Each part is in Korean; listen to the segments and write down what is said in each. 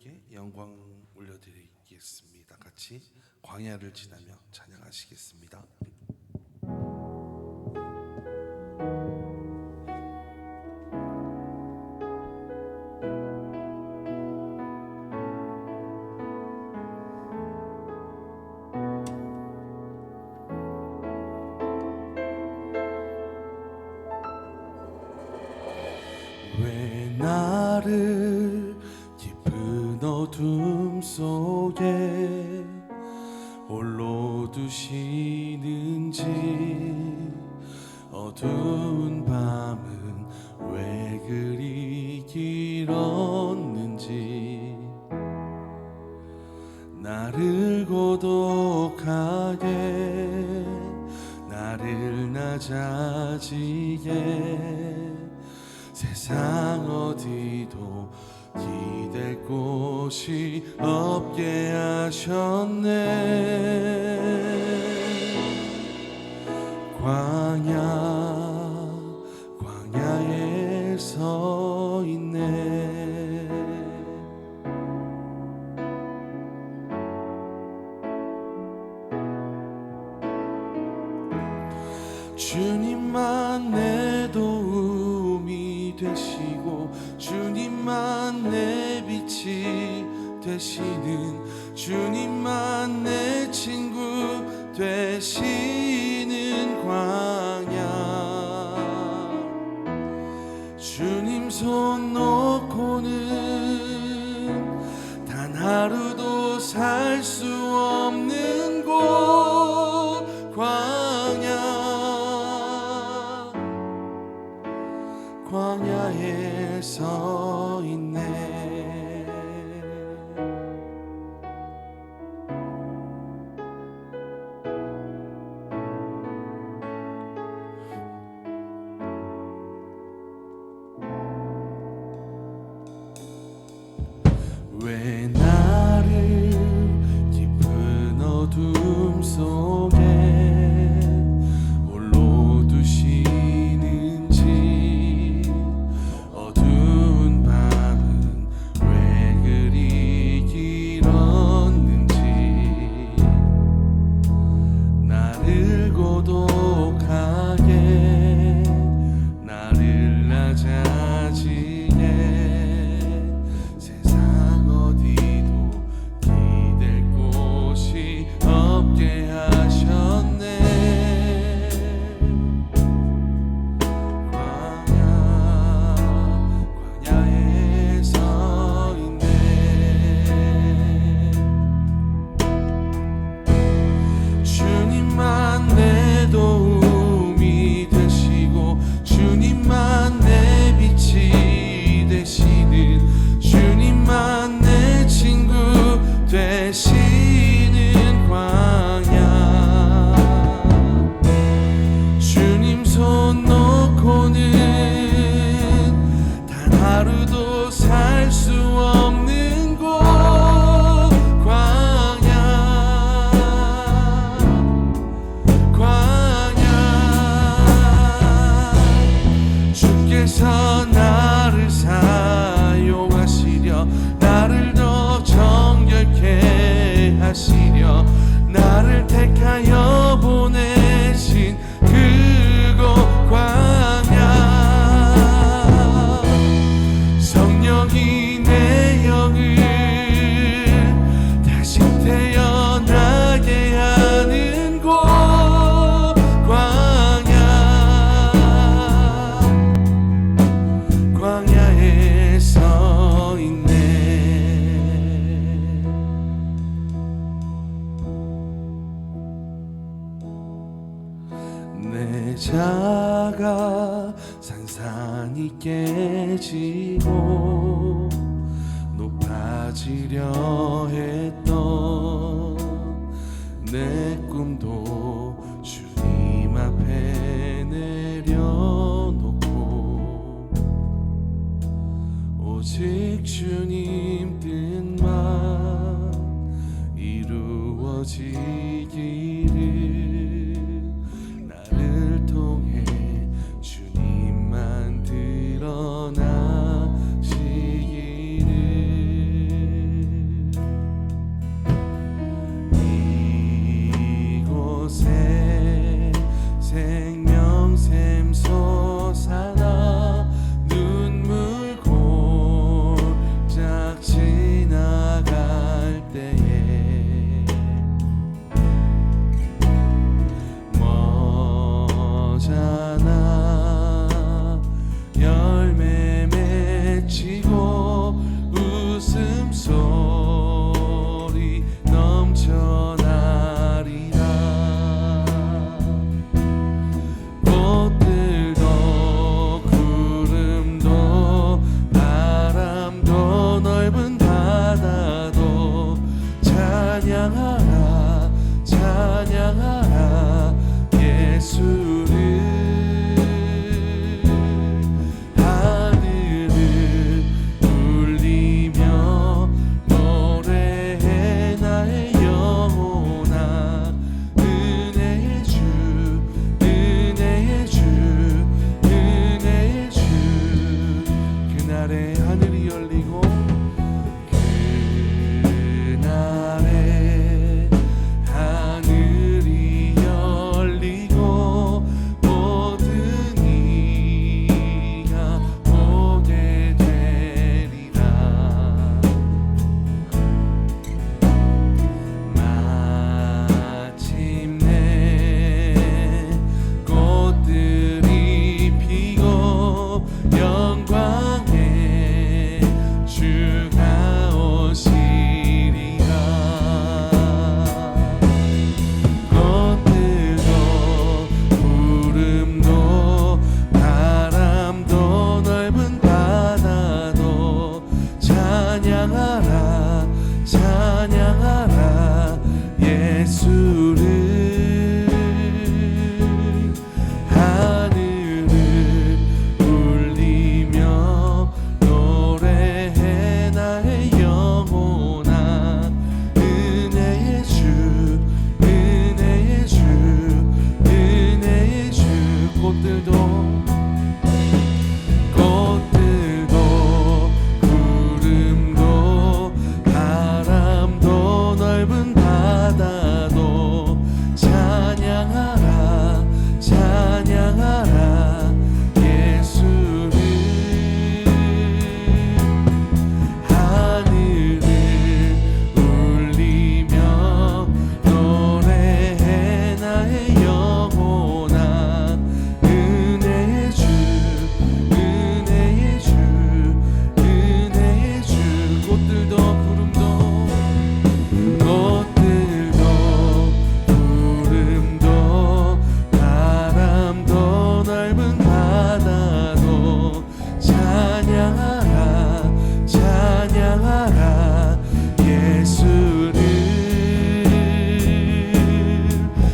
하나님께 영광 올려드리겠습니다. 같이 광야를 지나며 찬양하시겠습니다. 왜 나를 깊은 어둠 속에 홀로 두시는지, 어두운 밤은 왜 그리 길었는지, 나를 고독하게, 나를 낮아지게 세상 어디도 기댈 곳이 없게 하셨네. 광야에 서 있네. 주님만 내 도움이 되시고, 주님만 내 빛이 되시는, 주님만 내 친구 되시는 광야. 주님 손 놓고는 단 하루도 살 수 없는 곳, 광야에 서 있네. 왜 나를 깊은 어둠 속에 홀로 두시는지, 어두운 밤은 왜 그리 길었는지, 나를 고독하게, 나를 낮아지게 세상 어디도 기댈 곳이 없게 하셨네. 광야에 서 있네. 주님만 내 도움이 되시고, 주님만 내 빛이 되시는, 주님만 내 친구 되시는 광야. 주님 손 놓고는 단 하루도 살 수 없는 곳, 광야. 주께서 나를 사용하시려, 나를 더 정결케 하시려, 나를 택하여 보내신 그곳 광야. 성령이 내 영을 다시 태어나게 하는 곳, 광야에 서 있네. 내 자가 산산이 깨지고 높아지려 했던 내 꿈도 주님 앞에 내려놓고, 오직 주님 뜻만 이루어지기를, 나를 통해 주님만 드러나시기를. 찬양하라 찬양하라 예수를 하늘을 울리며 노래해 나의 영혼아 은혜의 주 은혜의 주 은혜의 주 그날에 하늘이 열리고 그날에 하늘이 열리고 모든 이가 보게 되리라 마침내 꽃들이 피고 영광의 주가 오시리라 꽃들도 구름도 바람도 넓은 바다도 찬양하라 찬양하라 예수를 하늘을 울리며 노래해 나의 영혼아 은혜의 주 은혜의 주 은혜의 주 꽃들도 구름도 바람도 넓은 바다도 찬양하라 찬양하라 예수를 하늘을 울리며 노래해 나의 영혼아 은혜의 주 은혜의 주 은혜의 주 꽃들도 구름도 바람도 넓은 바다도 찬양하라 찬양하라 예수를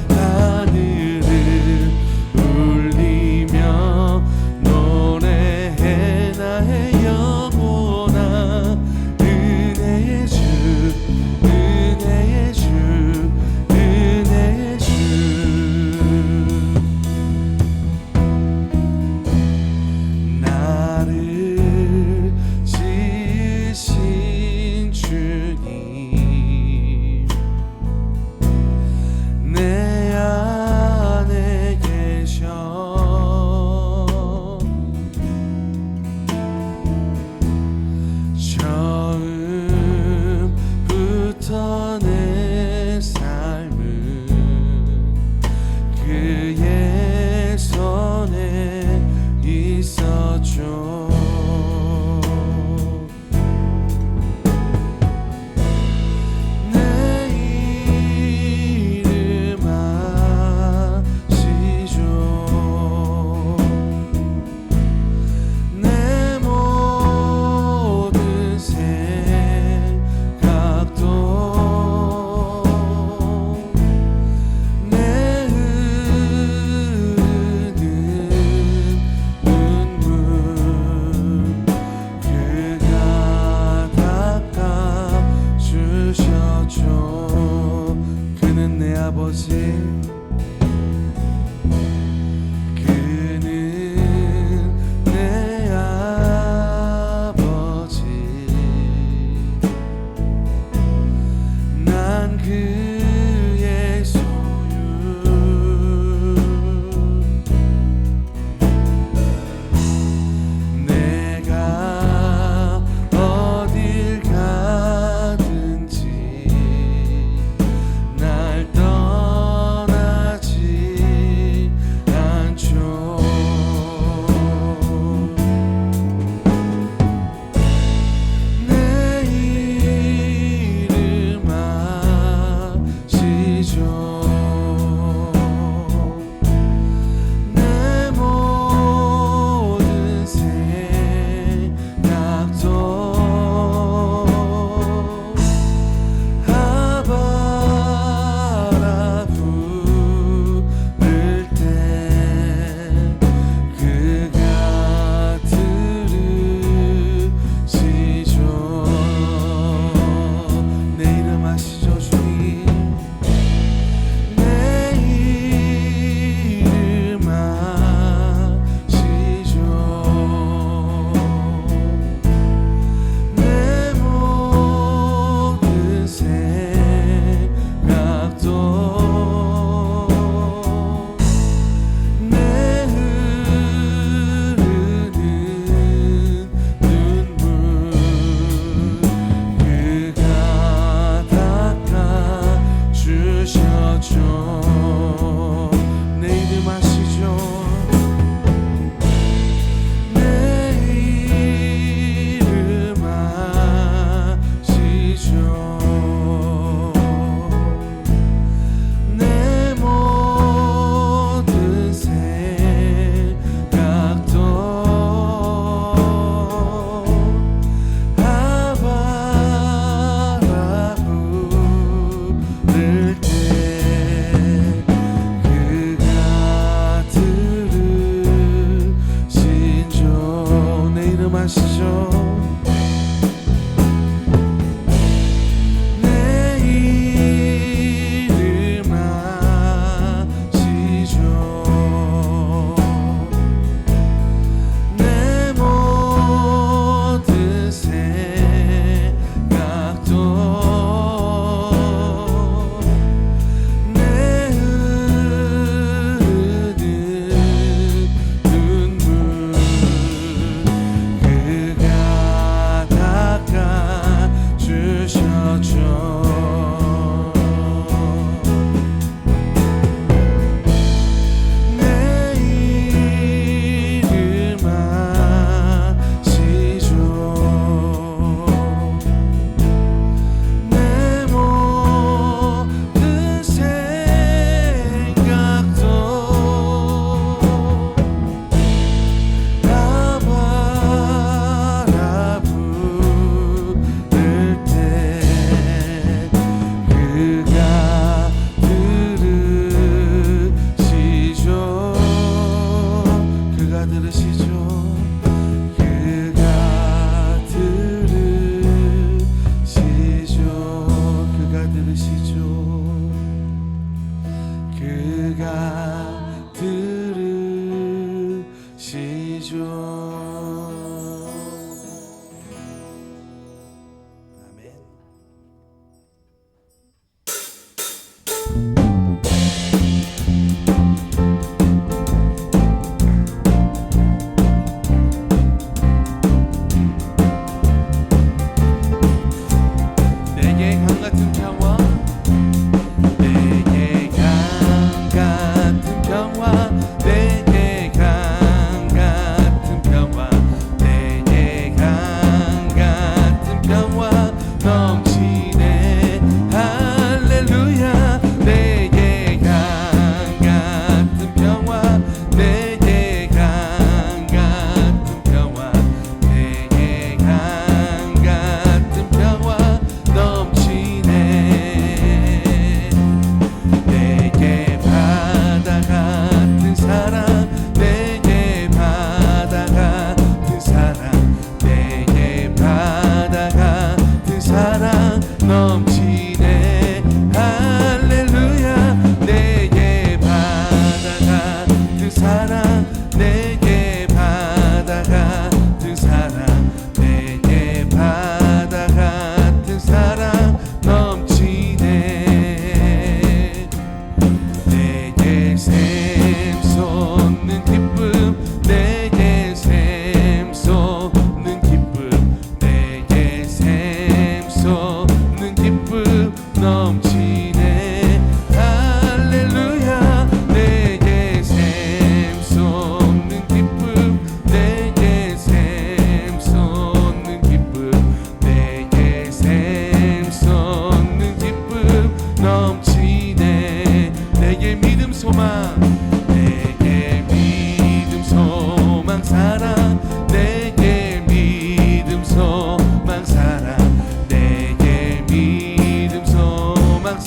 하늘을 울리며 노래해 나의 영혼아 은혜의 주 은혜의 주 은혜의 주 나를 지으신 주님 내 안에 계셔 처음부터 내 삶은 그의 손에 있었죠 내 이름 아시죠 내 모든 생각도 내 흐르는 눈물 그가 닦아주셨죠 그는 내 아버지 그는 내 아버지 난 그의 소유 내가 어딜 가든지 날 떠나 주셔줘. 내 이름 아시죠? 내 이름 아시죠? 내 모든 생각도 아바라 부를 때 그가 들으신 조. 내 이름 아시죠? 내 이름 아시죠? 내 모든 생각도 내 흐르는 눈물 그가 닦아주셨죠. 내 이름 아시죠? 내 모든 생각도 아바라 부를 때 그가 들으시죠. 그가 들으시죠. 그가 들으시죠. 그가 들으시죠. 그가 들으시죠. 아멘. 내게 강 같은 평화, 내게 강 같은 평화, 내게 강 같은 평화, 내게 강 같은 평화 넘치네. 할렐루야. 내게 강 같은 평화, 내게 강 같은 평화, 내게 강 같은 평화 넘치네. 내게 바다 같은 사랑, 내게 바다 같은 사랑, 내게 바다 같은 사랑 넘치네. 할렐루야. 내게 바다 같은 사랑, 내게 바다 같은 사랑, 내게 바다 같은 사랑 넘치네. 내게 샘솟는 기쁨, 내게 샘솟는 기쁨, 내게 샘솟는 기쁨 넘치네. 할렐루야. 내게 샘솟는 기쁨, 내게 샘솟는 기쁨, 내게 샘솟는 기쁨 넘치네. 내게 믿음 소망, 내게 믿음 소망 사랑, 내게 믿음 소망 사랑, 내게 믿음 소망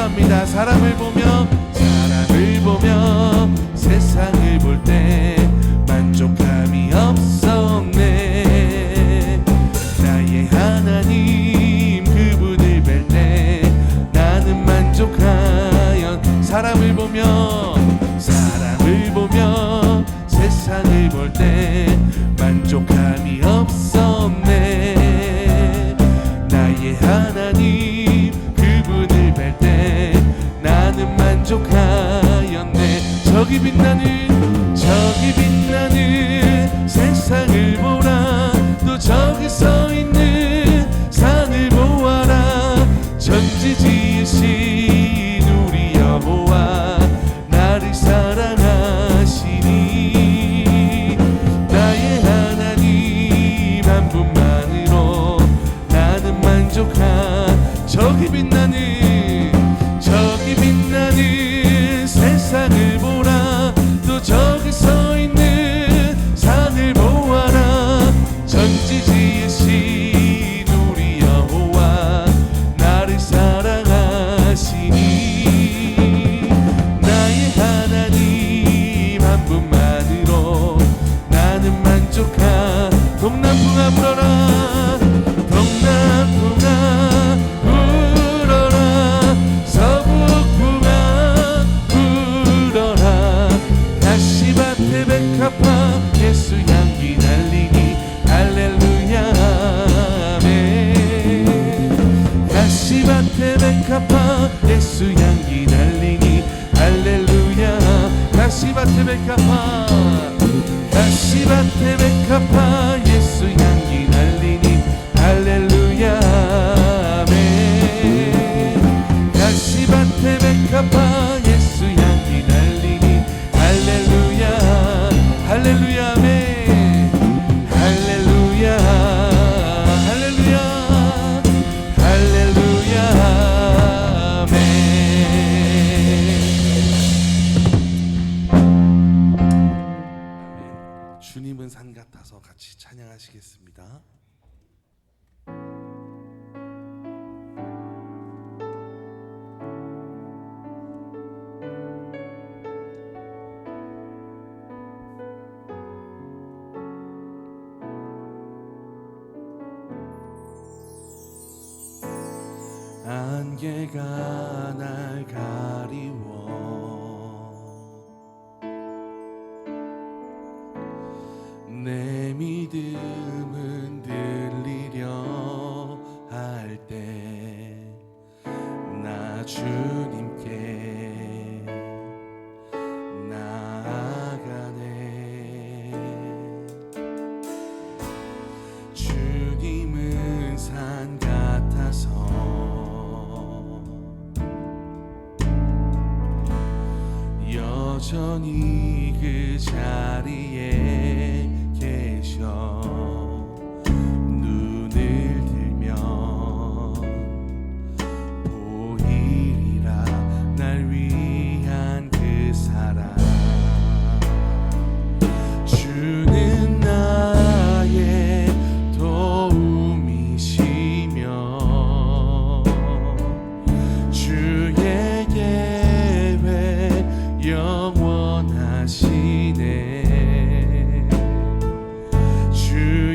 기도합니다. 사람을 보며 세상을 볼 때 만족함이 없었네. 나의 하나님 그분을 뵐 때 나는 만족하여 사람을 보며 세상을 볼 때 만족함이 없었네. 나의 하나님 그분을 뵐 때 나는 만족하였네. 저기 빛나는 세상을 보라. 또 저기 서 있는 산을 보아라. 천지 지으신 우리 여호와 나를 사랑하시니 나의 하나님 한 분만으로 나는 만족한. 저기 빛나는 세상을 보라. 또 저기 서 있는 산을 보아라. 천지 지으신 우리 여호와 나를 사랑하시니 나의 하나님 한 분만으로 나는 만족한. 동남풍아 불어라. 동남풍아 불어라. 서북풍아 불어라. 가시밭에 백합화 예수 향기 날리니 할렐루야 아멘. 가시밭에 백합화 예수 향기 날리니 할렐루야. 가시밭에 백합화 예수 향기 날리니 할렐루야 아멘. 가시밭에 백합화 예수 향기 날리니 할렐루야 할렐루야 아멘. 할렐루야 할렐루야 할렐루야 아멘. 주님은 산 같아서 같이 찬양하시겠습니다. 안개가 날 가리워 내 믿음은 들리려 할 때 나 주님께 나아가네. 주님은 산 같아서 여전히 그 자리에 계셔. 눈을 들면 보이리라 날 위한 그 사랑. 주는 나의 도움이시며 주의 계획 영원하시네. 주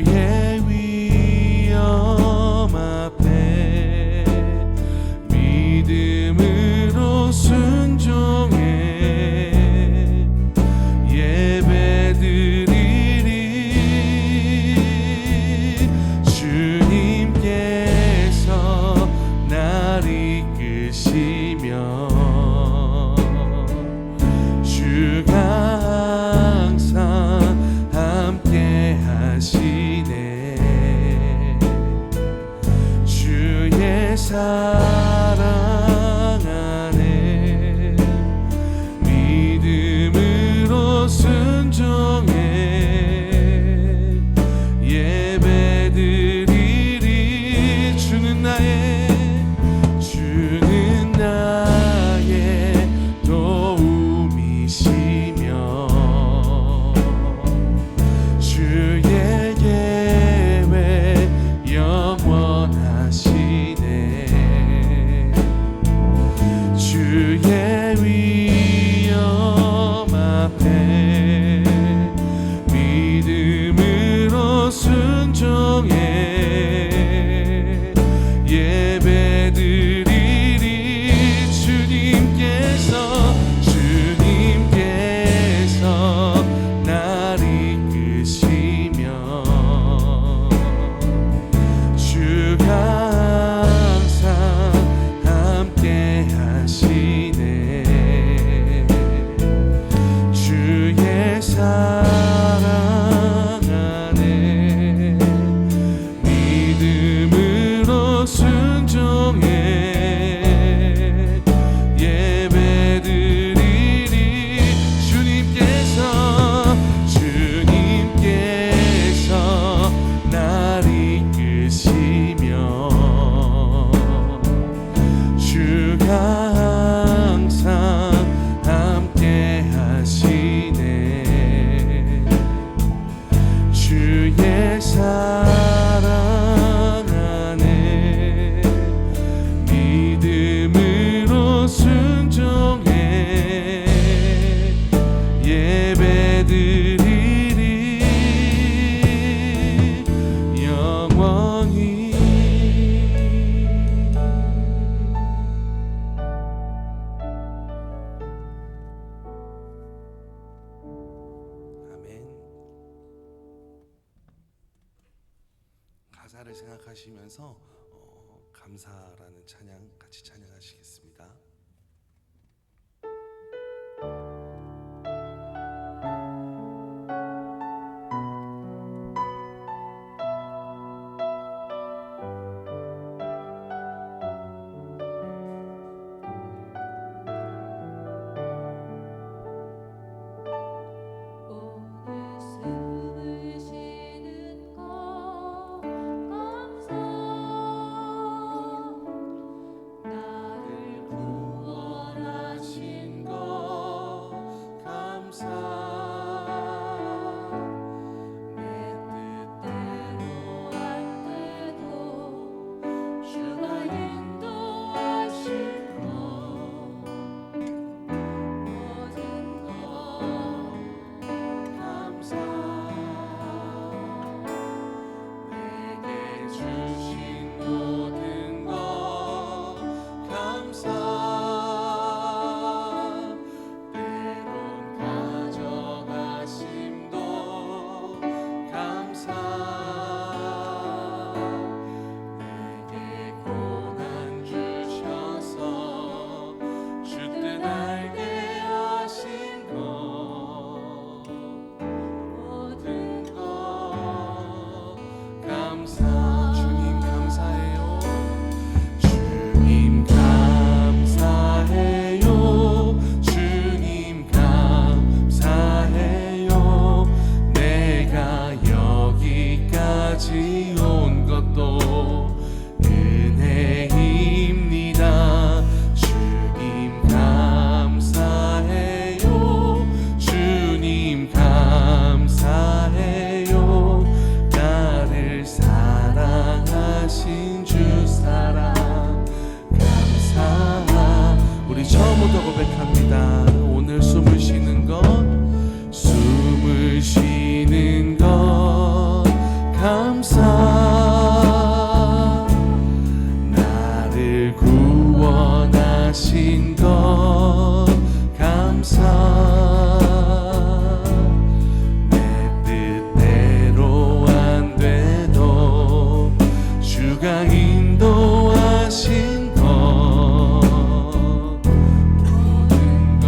나를 생각하시면서 감사라는 찬양 같이 찬양하시겠습니다. 처음부터 고백합니다. 오늘 숨을 쉬는 것, 숨을 쉬는 것 감사. 나를 구원하신 것 감사. 내 뜻대로 안 돼도 주가 인도하신 것, 모든 것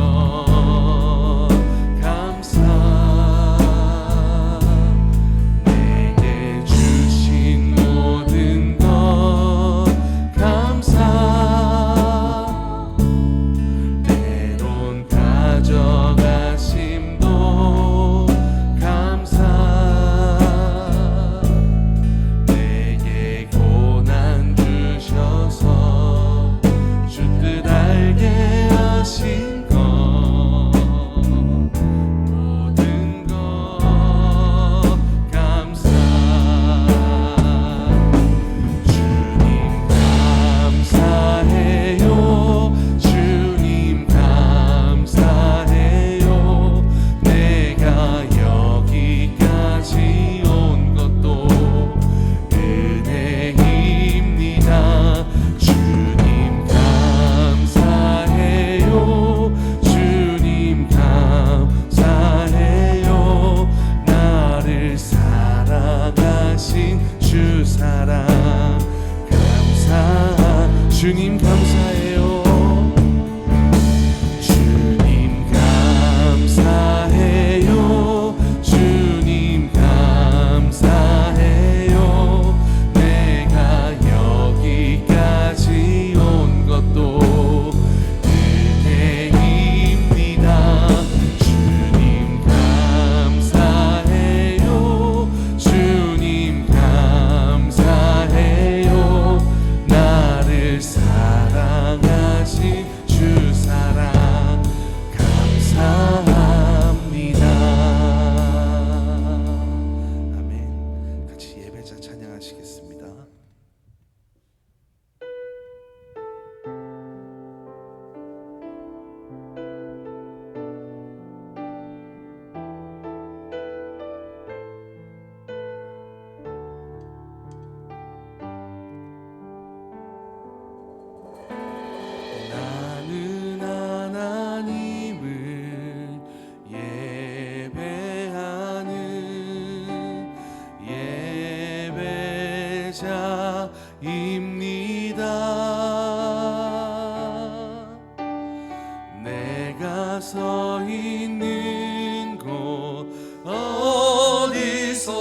내가 서 있는 곳 어디서나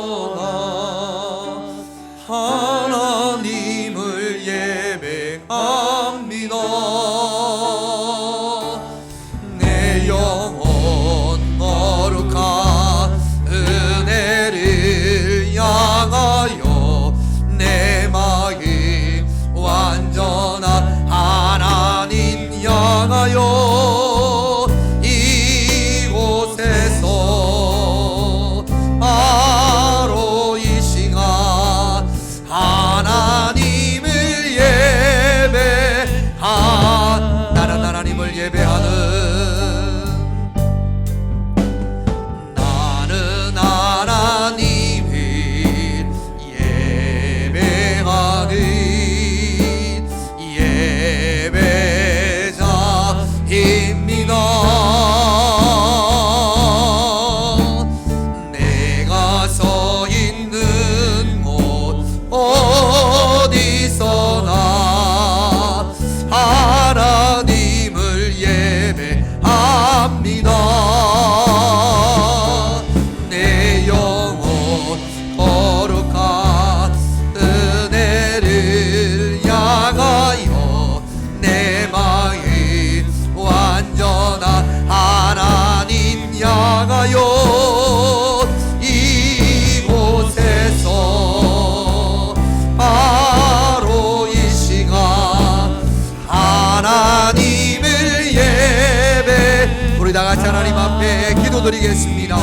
하나님을 예배합니다. 내 영혼 거룩한 은혜를 향하여 내 마음 완전한 하나님 향하여 이곳에서 바로 이 시간 하나님을 나는 하나님을 예배하는 나는 하나님을 예배하는 예배자입니다. 내가 서 있는 곳 어디서나 하나님을 예배합니다. 내 영혼 거룩한 은혜를 향하여 내 마음 완전한 하나님 향하여 이곳에서 바로 이 시간 하나님을 예배 우리 다같이 하나님 앞에 기도드리겠습니다.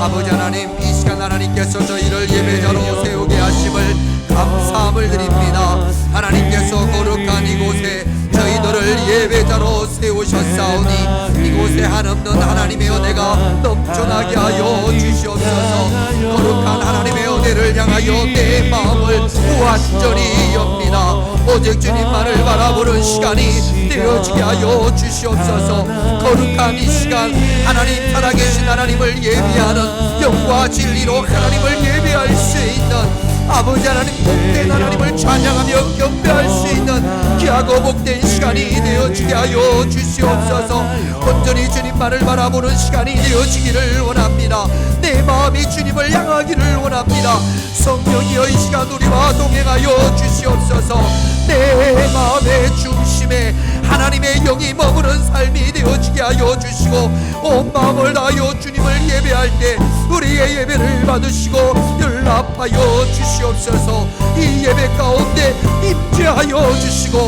아버지 하나님, 이 시간 하나님께서 저희를 예배자로 세우게 하심을 감사함을 드립니다. 하나님께서 거룩한 이곳에 저희들을 예배자로 세우셨사오니 이곳에 한없는 하나님의 은혜가 넘쳐나게 하여 주시옵소서. 거룩한 하나님의 은혜를 향하여 내 마음을 완전히 엽니다. 오직 주님만을 바라보는 시간이 되어지게 하여 주시옵소서. 거룩한 이 시간 하나님, 살아계신 하나님을 예배하는 영과 진리로 하나님을 예배할 수 있는 아버지 하나님, 복된 하나님을 찬양하며 경배할 수 있는 귀하고 복된 시간이 되어지게 하여 주시옵소서. 온전히 주님만을 바라보는 시간이 되어지기를 원합니다. 내 마음이 주님을 향하기를 원합니다. 성령이여 이 시간 우리와 동행하여 주시옵소서. 내 마음의 중심에 하나님의 영이 머무는 삶이 되어지게 하여 주시고 온 마음을 다하여 주님을 예배할 때 우리의 예배를 받으시고 연락하여 주시옵소서. 이 예배 가운데 임재하여 주시고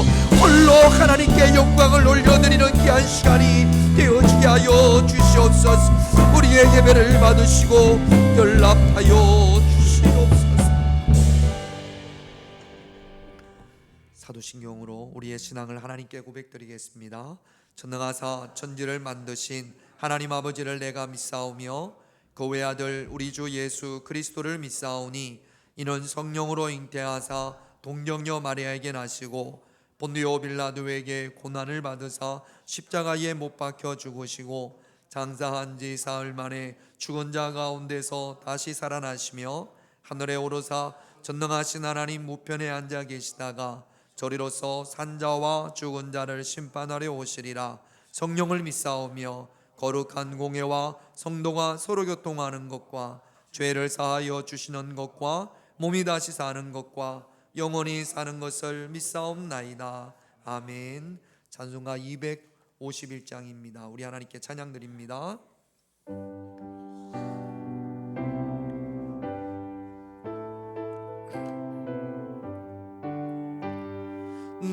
홀로 하나님께 영광을 올려드리는 귀한 시간이 되어지게 하여 주시옵소서. 우리의 예배를 받으시고 연락하여 주시옵소서. 사도신경으로 우리의 신앙을 하나님께 고백드리겠습니다. 전능하사 천지를 만드신 하나님 아버지를 내가 믿사오며 그 외아들 우리 주 예수 그리스도를 믿사오니 이는 성령으로 잉태하사 동정녀 마리아에게 나시고 본디오 빌라도에게 고난을 받으사 십자가에 못 박혀 죽으시고 장사한 지 사흘 만에 죽은 자 가운데서 다시 살아나시며 하늘에 오르사 전능하신 하나님 우편에 앉아 계시다가 저리로서 산자와 죽은 자를 심판하려 오시리라. 성령을 믿사오며 거룩한 공회와 성도가 서로 교통하는 것과 죄를 사하여 주시는 것과 몸이 다시 사는 것과 영원히 사는 것을 믿사옵나이다. 아멘. 찬송가 251장입니다. 우리 하나님께 찬양 드립니다.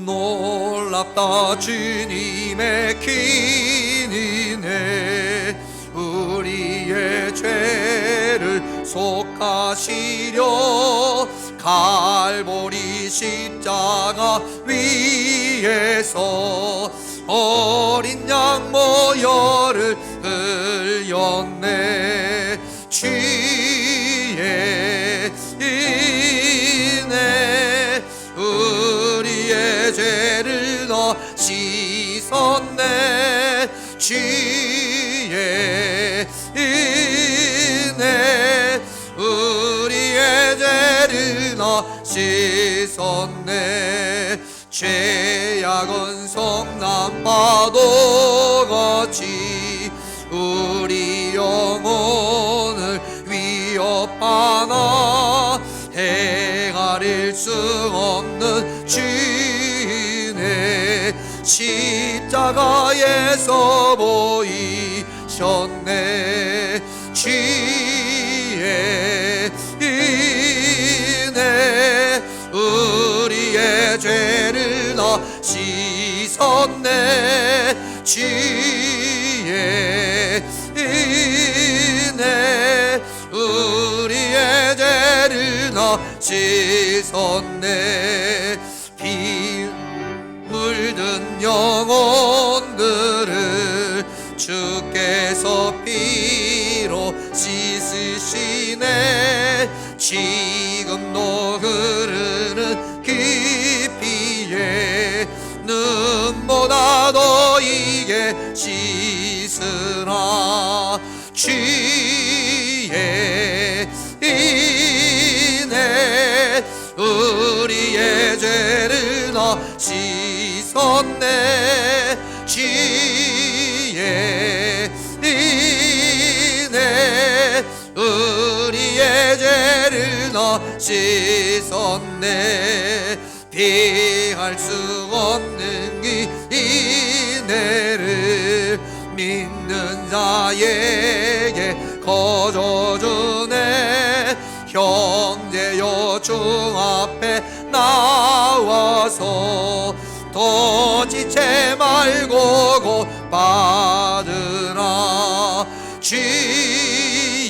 놀랍다 주님의 긴 은혜 우리의 죄를 속하시려 갈보리 십자가 위에서 어린 양 모여를 흘렸네. 주의 은혜 우리의 죄를 다 씻었네. 주의 은혜 우리의 죄를 다 씻었네. 씻었네. 죄악은 성난 파도같이 우리 영혼을 위협하나 헤아릴 수 없는 죄네. 십자가에서 보이셨네. 주의 은혜 우리의 죄를 다 씻었네. 주의 은혜 우리의 죄를 다 씻었네. 피 물든 영혼들을 주께서 피로 씻으시네. 지금도 흐르는 그 피에 눈보다 더 이게 씻으라. 주의 은혜 우리의 죄를 다 씻었네. 주의 은혜 우리의 죄를 다 씻었네. 피할 수 없는 이 은혜를 믿는 자에게 거저주네. 형제여 주 앞에 나와서 더 지체 말고 곧 받으라. 주의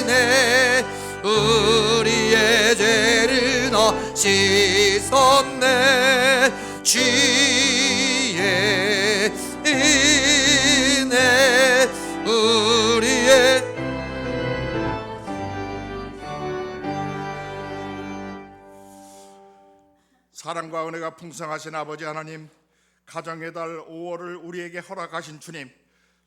은혜 우리의 죄를 다 씻었네. 주의 은혜 우리의 사랑과 은혜가 풍성하신 아버지 하나님, 가정의 달 5월을 우리에게 허락하신 주님,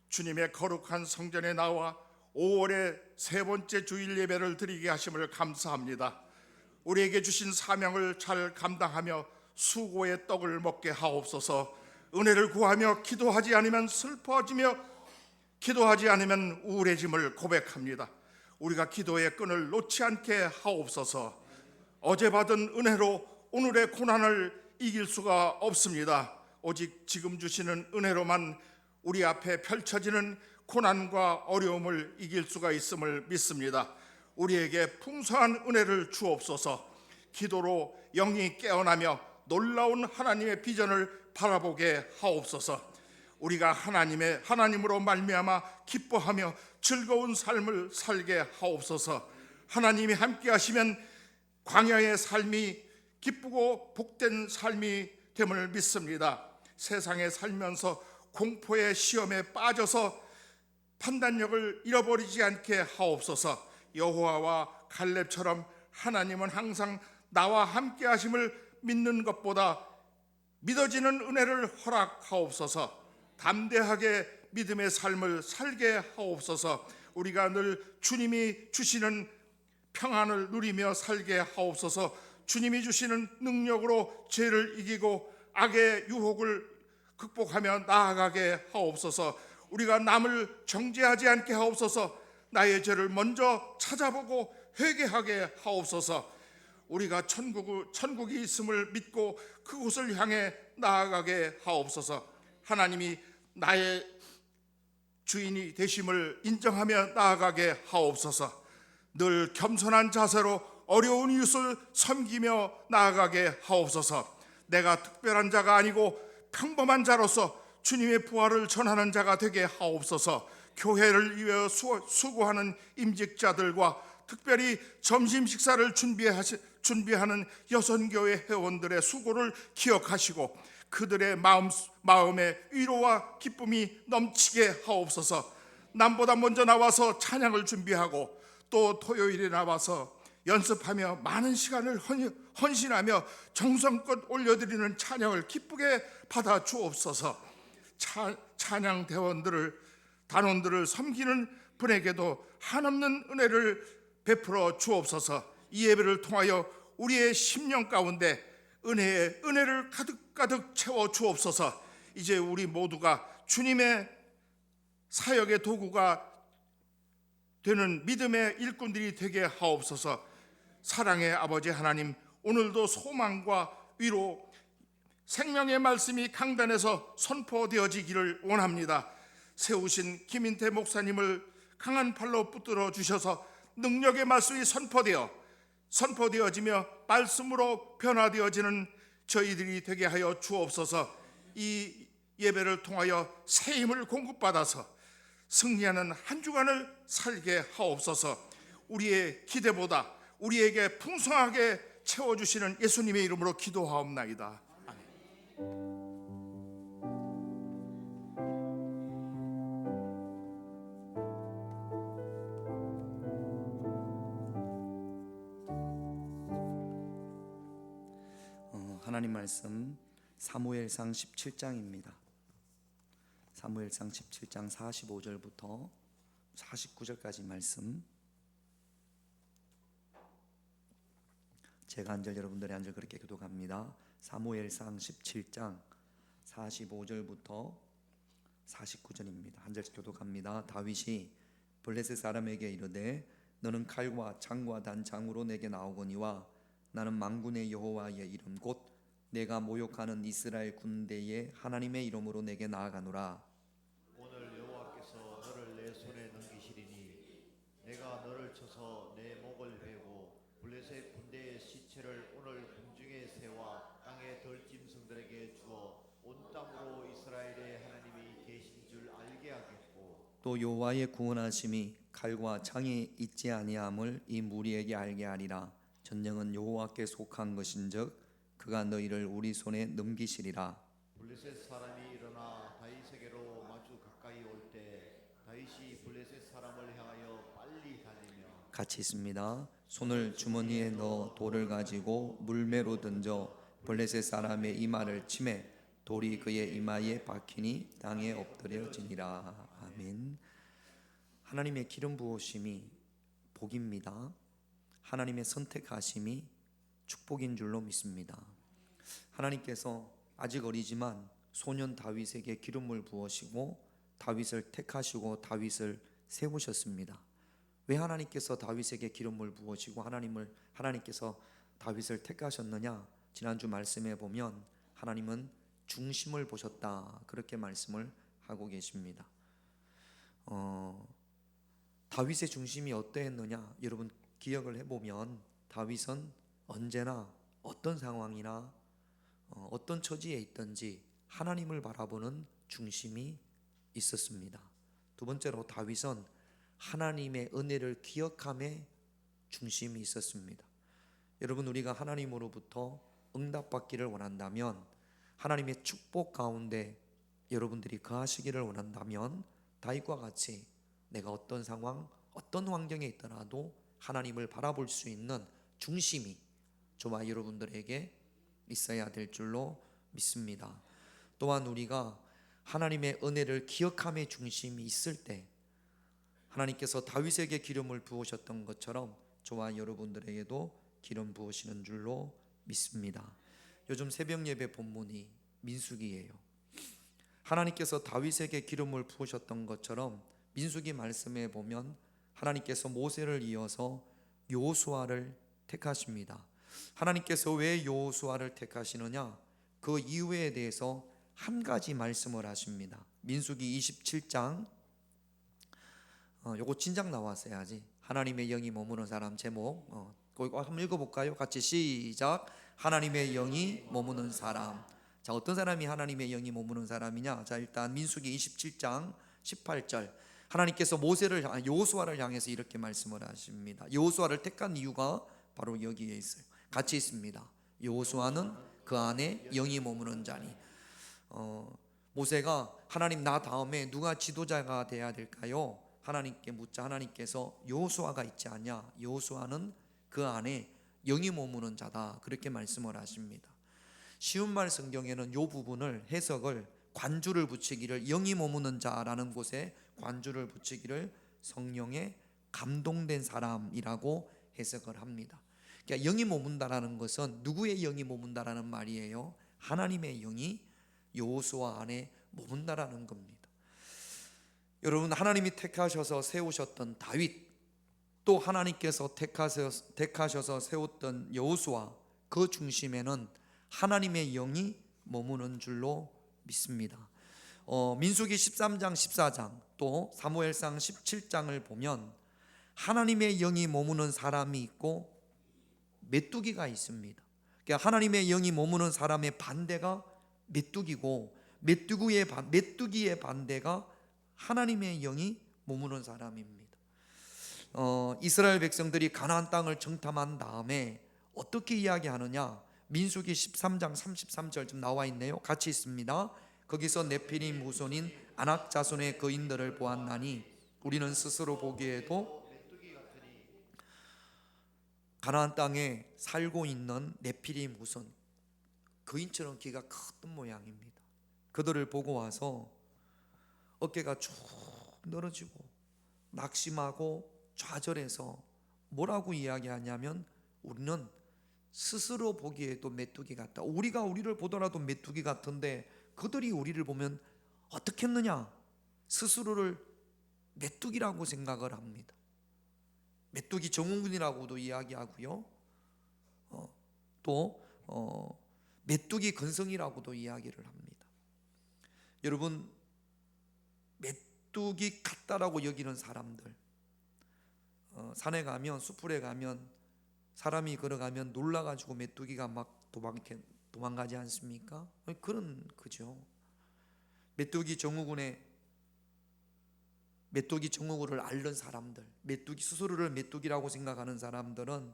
주님의 거룩한 성전에 나와 5월의 세 번째 주일 예배를 드리게 하심을 감사합니다. 우리에게 주신 사명을 잘 감당하며 수고의 떡을 먹게 하옵소서. 은혜를 구하며 기도하지 않으면 슬퍼지며 기도하지 않으면 우울해짐을 고백합니다. 우리가 기도의 끈을 놓지 않게 하옵소서. 어제 받은 은혜로 오늘의 고난을 이길 수가 없습니다. 오직 지금 주시는 은혜로만 우리 앞에 펼쳐지는 고난과 어려움을 이길 수가 있음을 믿습니다. 우리에게 풍성한 은혜를 주옵소서. 기도로 영이 깨어나며 놀라운 하나님의 비전을 바라보게 하옵소서. 우리가 하나님으로 말미암아 기뻐하며 즐거운 삶을 살게 하옵소서. 하나님이 함께 하시면 광야의 삶이 기쁘고 복된 삶이 됨을 믿습니다. 세상에 살면서 공포의 시험에 빠져서 판단력을 잃어버리지 않게 하옵소서. 여호와와 갈렙처럼 하나님은 항상 나와 함께 하심을 믿는 것보다 믿어지는 은혜를 허락하옵소서. 담대하게 믿음의 삶을 살게 하옵소서. 우리가 늘 주님이 주시는 평안을 누리며 살게 하옵소서. 주님이 주시는 능력으로 죄를 이기고 악의 유혹을 극복하며 나아가게 하옵소서. 우리가 남을 정죄하지 않게 하옵소서. 나의 죄를 먼저 찾아보고 회개하게 하옵소서. 우리가 천국이 있음을 믿고 그곳을 향해 나아가게 하옵소서. 하나님이 나의 주인이 되심을 인정하며 나아가게 하옵소서. 늘 겸손한 자세로 어려운 이웃을 섬기며 나아가게 하옵소서. 내가 특별한 자가 아니고 평범한 자로서 주님의 부활을 전하는 자가 되게 하옵소서. 교회를 위하여 수고하는 임직자들과 특별히 점심 식사를 준비하는 여선교회 회원들의 수고를 기억하시고 그들의 마음에 위로와 기쁨이 넘치게 하옵소서. 남보다 먼저 나와서 찬양을 준비하고 또 토요일에 나와서 연습하며 많은 시간을 헌신하며 정성껏 올려드리는 찬양을 기쁘게 받아 주옵소서. 찬양 단원들을 섬기는 분에게도 한없는 은혜를 베풀어 주옵소서. 이 예배를 통하여 우리의 심령 가운데 은혜를 가득 채워 주옵소서. 이제 우리 모두가 주님의 사역의 도구가 되는 믿음의 일꾼들이 되게 하옵소서. 사랑의 아버지 하나님, 오늘도 소망과 위로, 생명의 말씀이 강단에서 선포되어지기를 원합니다. 세우신 김인태 목사님을 강한 팔로 붙들어 주셔서 능력의 말씀이 선포되어지며 말씀으로 변화되어지는 저희들이 되게 하여 주옵소서. 이 예배를 통하여 새 힘을 공급받아서 승리하는 한 주간을 살게 하옵소서. 우리의 기대보다 우리에게 풍성하게 채워주시는 예수님의 이름으로 기도하옵나이다. 하나님 말씀 사무엘상 17장입니다. 사무엘상 17장 45절부터 49절까지 말씀. 제가 한 절, 여러분들이 한 절 그렇게 교독합니다. 사무엘상 17장 45절부터 49절입니다. 한 절씩 교독합니다. 다윗이 블레셋 사람에게 이르되 너는 칼과 창과 단창으로 내게 나오거니와 나는 만군의 여호와의 이름 곧 내가 모욕하는 이스라엘 군대의 하나님의 이름으로 내게 나아가노라. 오늘 여호와께서 너를 내 손에 넘기시리니 내가 너를 쳐서 내 목을 베고 블레셋 군대의 시체를 오늘 공중의 새와 땅의 들짐승들에게 주어 온 땅으로 이스라엘의 하나님이 계신 줄 알게 하겠고 또 여호와의 구원하심이 칼과 창에 있지 아니함을 이 무리에게 알게 하리라. 전쟁은 여호와께 속한 것인즉 그가 너희를 우리 손에 넘기시리라. 블레셋 사람이 일어나 다윗에게로 마주 가까이 올 때 다윗이 블레셋 사람을 향하여 빨리 달리며 같이 있습니다. 손을 주머니에 넣어 돌을 가지고 물매로 던져 블레셋 사람의 이마를 치매 돌이 그의 이마에 박히니 땅에 엎드려지니라. 아멘. 하나님의 기름 부으심이 복입니다. 하나님의 선택하심이 축복인 줄로 믿습니다. 하나님께서 아직 어리지만 소년 다윗에게 기름을 부으시고 다윗을 택하시고 다윗을 세우셨습니다. 왜 하나님께서 다윗에게 기름을 부으시고 하나님께서 다윗을 택하셨느냐? 지난주 말씀에 보면 하나님은 중심을 보셨다, 그렇게 말씀을 하고 계십니다. 다윗의 중심이 어떠했느냐? 여러분 기억을 해보면 다윗은 언제나 어떤 상황이나 어떤 처지에 있든지 하나님을 바라보는 중심이 있었습니다. 두 번째로 다윗은 하나님의 은혜를 기억함에 중심이 있었습니다. 여러분, 우리가 하나님으로부터 응답받기를 원한다면, 하나님의 축복 가운데 여러분들이 거하시기를 원한다면 다윗과 같이 내가 어떤 상황, 어떤 환경에 있더라도 하나님을 바라볼 수 있는 중심이 저와 여러분들에게 있어야 될 줄로 믿습니다. 또한 우리가 하나님의 은혜를 기억함의 중심이 있을 때 하나님께서 다윗에게 기름을 부으셨던 것처럼 저와 여러분들에게도 기름 부으시는 줄로 믿습니다. 요즘 새벽 예배 본문이 민수기예요. 하나님께서 다윗에게 기름을 부으셨던 것처럼 민수기 말씀에 보면 하나님께서 모세를 이어서 여호수아를 택하십니다. 하나님께서 왜 여호수아를 택하시느냐? 그 이유에 대해서 한 가지 말씀을 하십니다. 민수기 27장, 요거 진작 나왔어야지. 하나님의 영이 머무는 사람 제목, 그거 한번 읽어볼까요? 같이 시작. 하나님의 영이 머무는 사람. 자, 어떤 사람이 하나님의 영이 머무는 사람이냐? 자, 일단 민수기 27장 18절. 하나님께서 여호수아를 향해서 이렇게 말씀을 하십니다. 여호수아를 택한 이유가 바로 여기에 있어요. 같이 있습니다. 여호수아는 그 안에 영이 머무는 자니. 모세가 하나님, 나 다음에 누가 지도자가 돼야 될까요? 하나님께 묻자 하나님께서 여호수아가 있지 않냐? 여호수아는 그 안에 영이 머무는 자다, 그렇게 말씀을 하십니다. 쉬운 말 성경에는 이 부분을 해석을 관주를 붙이기를, 영이 머무는 자라는 곳에 관주를 붙이기를 성령의 감동된 사람이라고 해석을 합니다. 그러니까 영이 머문다라는 것은 누구의 영이 머문다라는 말이에요? 하나님의 영이 여호수아 안에 머문다라는 겁니다. 여러분, 하나님이 택하셔서 세우셨던 다윗, 또 하나님께서 택하셔서 세웠던 여호수아, 그 중심에는 하나님의 영이 머무는 줄로 믿습니다. 민수기 13장 14장 또 사무엘상 17장을 보면 하나님의 영이 머무는 사람이 있고 메뚜기가 있습니다. 그러니까 하나님의 영이 머무는 사람의 반대가 메뚜기고, 메뚜기의 반대가 하나님의 영이 머무는 사람입니다. 이스라엘 백성들이 가나안 땅을 정탐한 다음에 어떻게 이야기하느냐? 민수기 13장 33절 좀 나와 있네요. 같이 있습니다. 거기서 네피림 후손인 아낙 자손의 거인들을 보았나니 우리는 스스로 보기에도 가나안 땅에 살고 있는 네피림 후손, 거인처럼 키가 컸던 모양입니다. 그들을 보고 와서 어깨가 쭉 늘어지고 낙심하고 좌절해서 뭐라고 이야기하냐면, 우리는 스스로 보기에도 메뚜기 같다. 우리가 우리를 보더라도 메뚜기 같은데 그들이 우리를 보면 어떻게 했느냐? 스스로를 메뚜기라고 생각을 합니다. 메뚜기 정웅군이라고도 이야기하고요, 또 메뚜기 근성이라고도 이야기를 합니다. 여러분, 메뚜기 같다라고 여기는 사람들, 산에 가면, 숲풀에 가면 사람이 걸어가면 놀라가지고 메뚜기가 막 도망가지 않습니까? 그런 거죠. 메뚜기 정우군을 앓는 사람들, 스스로를 메뚜기라고 생각하는 사람들은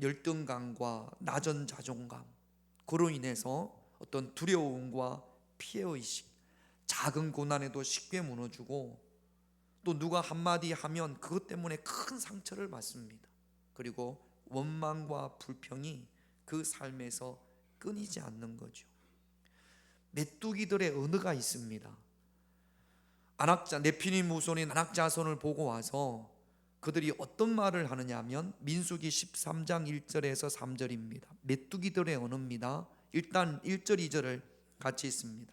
열등감과 낮은 자존감, 그로 인해서 어떤 두려움과 피해의식, 작은 고난에도 쉽게 무너지고, 또 누가 한마디 하면 그것 때문에 큰 상처를 받습니다. 그리고 원망과 불평이 그 삶에서 끊이지 않는 거죠. 메뚜기들의 언어가 있습니다. 네피림 후손인 아낙 자손을 보고 와서 그들이 어떤 말을 하느냐 하면 민수기 13장 1절에서 3절입니다. 메뚜기들의 언어입니다. 일단 1절 2절을 같이 있습니다.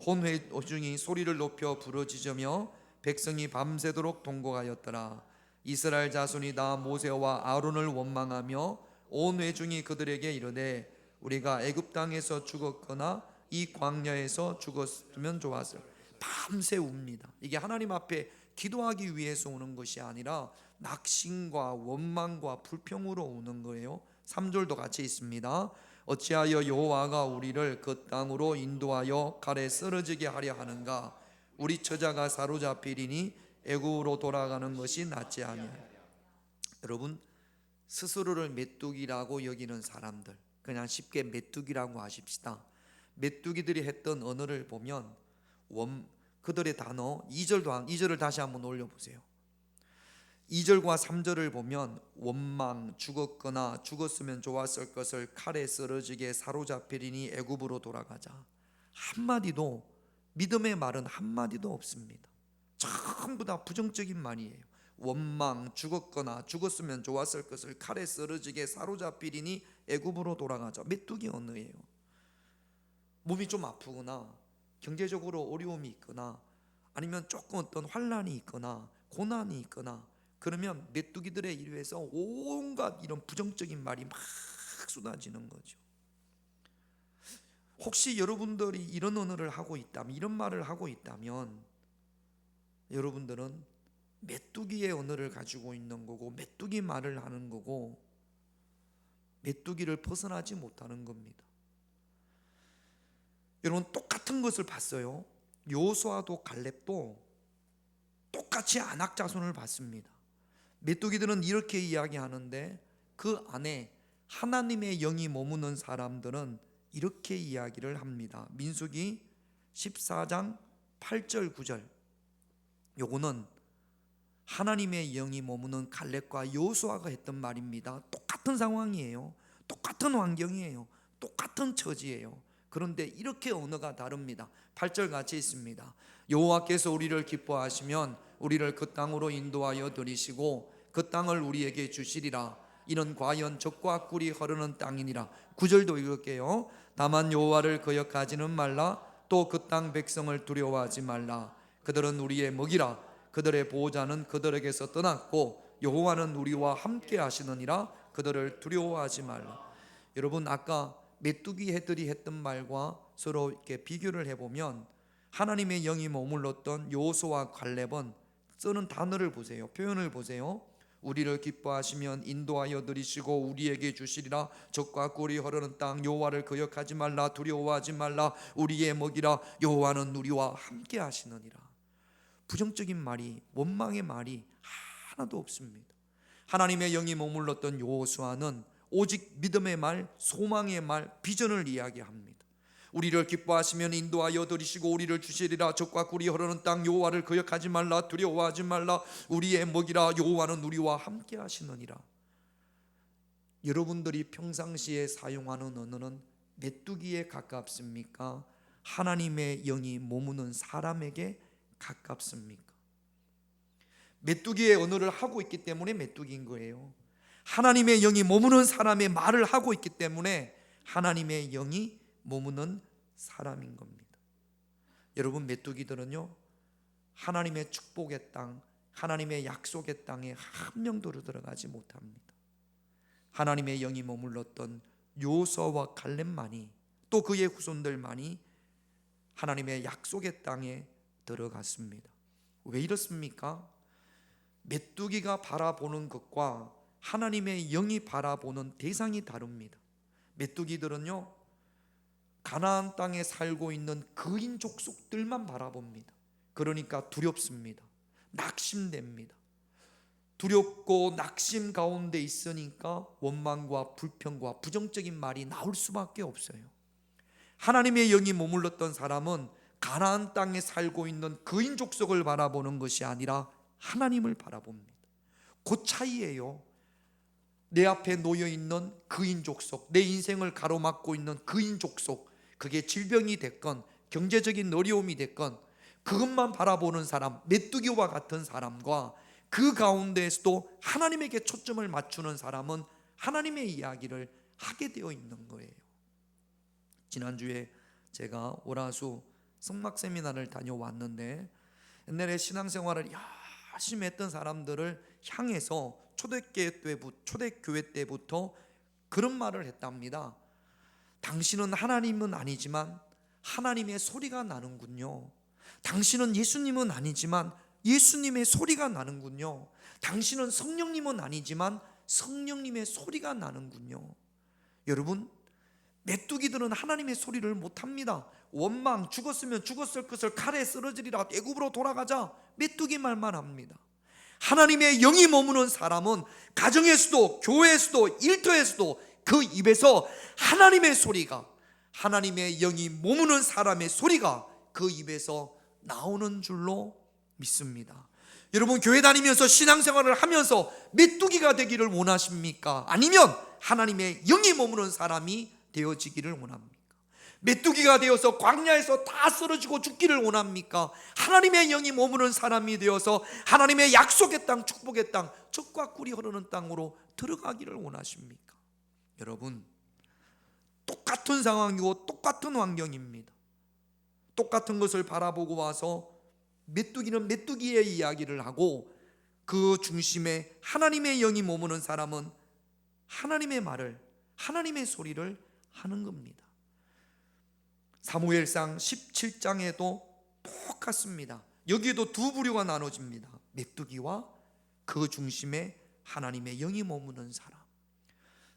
혼회중이 소리를 높여 부르짖으며 백성이 밤새도록 동곡하였더라. 이스라엘 자손이 다 모세와 아론을 원망하며 온 회중이 그들에게 이르되 우리가 애굽 땅에서 죽었거나 이 광야에서 죽었으면 좋았을. 밤새 웁니다. 이게 하나님 앞에 기도하기 위해서 우는 것이 아니라 낙심과 원망과 불평으로 우는 거예요. 3절도 같이 있습니다. 어찌하여 여호와가 우리를 그 땅으로 인도하여 칼에 쓰러지게 하려 하는가? 우리 처자가 사로잡히리니 애굽으로 돌아가는 것이 낫지 아니하냐. 여러분, 스스로를 메뚜기라고 여기는 사람들, 그냥 쉽게 메뚜기라고 하십시다. 메뚜기들이 했던 언어를 보면 그들의 단어 2절을 다시 한번 올려보세요. 2절과 3절을 보면 원망, 죽었거나 죽었으면 좋았을 것을 칼에 쓰러지게 사로잡히리니 애굽으로 돌아가자. 한마디도, 믿음의 말은 한마디도 없습니다. 전부 다 부정적인 말이에요. 원망, 죽었거나 죽었으면 좋았을 것을 칼에 쓰러지게 사로잡히리니 애굽으로 돌아가자. 메뚜기 언어예요. 몸이 좀 아프거나 경제적으로 어려움이 있거나 아니면 조금 어떤 환난이 있거나 고난이 있거나 그러면 메뚜기들의 일에서 온갖 이런 부정적인 말이 막 쏟아지는 거죠. 혹시 여러분들이 이런 언어를 하고 있다면, 이런 말을 하고 있다면 여러분들은 메뚜기의 언어를 가지고 있는 거고 메뚜기 말을 하는 거고 메뚜기를 벗어나지 못하는 겁니다. 여러분, 똑같은 것을 봤어요. 여호수아도 갈렙도 똑같이 아낙 자손을 봤습니다. 메뚜기들은 이렇게 이야기하는데 그 안에 하나님의 영이 머무는 사람들은 이렇게 이야기를 합니다. 민수기 14장 8절 9절. 요거는 하나님의 영이 머무는 갈렙과 여호수아가 했던 말입니다. 똑같은 상황이에요. 똑같은 환경이에요. 똑같은 처지예요. 그런데 이렇게 언어가 다릅니다. 8절 같이 있습니다. 여호와께서 우리를 기뻐하시면 우리를 그 땅으로 인도하여 들이시고 그 땅을 우리에게 주시리라. 이는 과연 젖과 꿀이 흐르는 땅이니라. 9절도 읽을게요. 다만 여호와를 거역하지는 말라. 또 그 땅 백성을 두려워하지 말라. 그들은 우리의 먹이라. 그들의 보호자는 그들에게서 떠났고 여호와는 우리와 함께 하시느니라. 그들을 두려워하지 말라. 여러분, 아까 메뚜기 해들이 했던 말과 서로 이렇게 비교를 해보면 하나님의 영이 머물렀던 여호수아와 갈렙은 쓰는 단어를 보세요. 표현을 보세요. 우리를 기뻐하시면 인도하여 들이시고 우리에게 주시리라. 젖과 꿀이 흐르는 땅. 여호와를 거역하지 말라. 두려워하지 말라. 우리의 먹이라. 여호와는 우리와 함께 하시느니라. 부정적인 말이, 원망의 말이 하나도 없습니다. 하나님의 영이 머물렀던 여호수아는 오직 믿음의 말, 소망의 말, 비전을 이야기합니다. 우리를 기뻐하시면 인도하여 들이시고 우리를 주시리라. 젖과 꿀이 흐르는 땅. 여호와를 거역하지 말라. 두려워하지 말라. 우리의 먹이라. 여호와는 우리와 함께 하시느니라. 여러분들이 평상시에 사용하는 언어는 메뚜기에 가깝습니까? 하나님의 영이 머무는 사람에게 가깝습니까? 메뚜기의 언어를 하고 있기 때문에 메뚜기인 거예요. 하나님의 영이 머무는 사람의 말을 하고 있기 때문에 하나님의 영이 머무는 사람인 겁니다. 여러분, 메뚜기들은요, 하나님의 축복의 땅, 하나님의 약속의 땅에 한 명도 들어가지 못합니다. 하나님의 영이 머물렀던 여호수아와 갈렙만이, 또 그의 후손들만이 하나님의 약속의 땅에 들어갔습니다. 왜 이렇습니까? 메뚜기가 바라보는 것과 하나님의 영이 바라보는 대상이 다릅니다. 메뚜기들은요, 가나안 땅에 살고 있는 그인 족속들만 바라봅니다. 그러니까 두렵습니다. 낙심됩니다. 두렵고 낙심 가운데 있으니까 원망과 불평과 부정적인 말이 나올 수밖에 없어요. 하나님의 영이 머물렀던 사람은 가나안 땅에 살고 있는 그인 족속을 바라보는 것이 아니라 하나님을 바라봅니다. 그 차이예요. 내 앞에 놓여있는 그인 족속, 내 인생을 가로막고 있는 그인 족속, 그게 질병이 됐건 경제적인 어려움이 됐건 그것만 바라보는 사람, 메뚜기와 같은 사람과 그 가운데에서도 하나님에게 초점을 맞추는 사람은 하나님의 이야기를 하게 되어 있는 거예요. 지난주에 제가 오라수 성막 세미나를 다녀왔는데 옛날에 신앙생활을 열심히 했던 사람들을 향해서 초대교회 때부터 그런 말을 했답니다. 당신은 하나님은 아니지만 하나님의 소리가 나는군요. 당신은 예수님은 아니지만 예수님의 소리가 나는군요. 당신은 성령님은 아니지만 성령님의 소리가 나는군요. 여러분, 메뚜기들은 하나님의 소리를 못합니다. 원망, 죽었으면 죽었을 것을 칼에 쓰러지리라, 애굽으로 돌아가자, 메뚜기 말만 합니다. 하나님의 영이 머무는 사람은 가정에서도 교회에서도 일터에서도 그 입에서 하나님의 소리가, 하나님의 영이 머무는 사람의 소리가 그 입에서 나오는 줄로 믿습니다. 여러분, 교회 다니면서 신앙생활을 하면서 메뚜기가 되기를 원하십니까? 아니면 하나님의 영이 머무는 사람이 되어지기를 원합니까? 메뚜기가 되어서 광야에서 다 쓰러지고 죽기를 원합니까? 하나님의 영이 머무는 사람이 되어서 하나님의 약속의 땅, 축복의 땅, 젖과 꿀이 흐르는 땅으로 들어가기를 원하십니까? 여러분, 똑같은 상황이고 똑같은 환경입니다. 똑같은 것을 바라보고 와서 메뚜기는 메뚜기의 이야기를 하고 그 중심에 하나님의 영이 머무는 사람은 하나님의 말을, 하나님의 소리를 하는 겁니다. 사무엘상 17장에도 똑같습니다. 여기에도 두 부류가 나눠집니다. 메뚜기와 그 중심에 하나님의 영이 머무는 사람.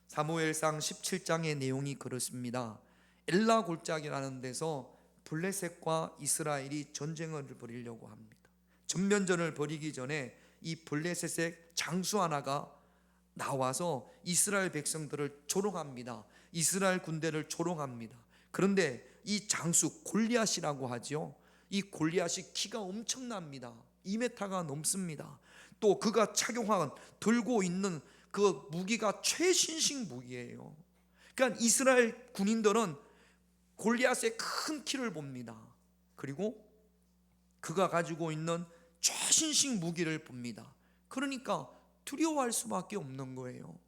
사무엘상 17장의 내용이 그렇습니다. 엘라 골짜기라는 데서 블레셋과 이스라엘이 전쟁을 벌이려고 합니다. 전면전을 벌이기 전에 이 블레셋의 장수 하나가 나와서 이스라엘 백성들을 조롱합니다. 이스라엘 군대를 조롱합니다. 그런데 이 장수 골리앗이라고 하죠. 이 골리앗이 키가 엄청납니다. 2m가 넘습니다. 또 그가 착용한, 들고 있는 그 무기가 최신식 무기예요. 그러니까 이스라엘 군인들은 골리앗의 큰 키를 봅니다. 그리고 그가 가지고 있는 최신 최신식 무기를 봅니다. 그러니까 두려워할 수밖에 없는 거예요.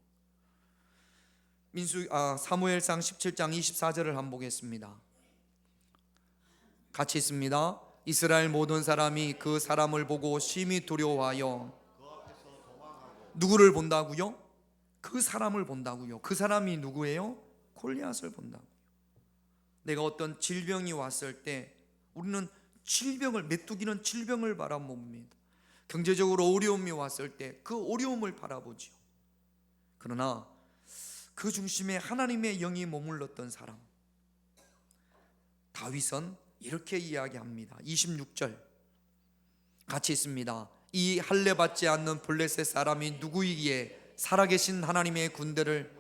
사무엘상 17장 24절을 한번 보겠습니다. 같이 있습니다. 이스라엘 모든 사람이 그 사람을 보고 심히 두려워하여 누구를 본다고요? 그 사람을 본다고요. 그 사람이 누구예요? 골리앗을 본다고요. 내가 어떤 질병이 왔을 때 우리는 메뚜기는 질병을 바라봅니다. 경제적으로 어려움이 왔을 때 그 어려움을 바라보지요. 그러나 그 중심에 하나님의 영이 머물렀던 사람 다윗은 이렇게 이야기합니다. 26절 같이 있습니다. 이 할례 받지 않는 블레셋 사람이 누구이기에 살아계신 하나님의 군대를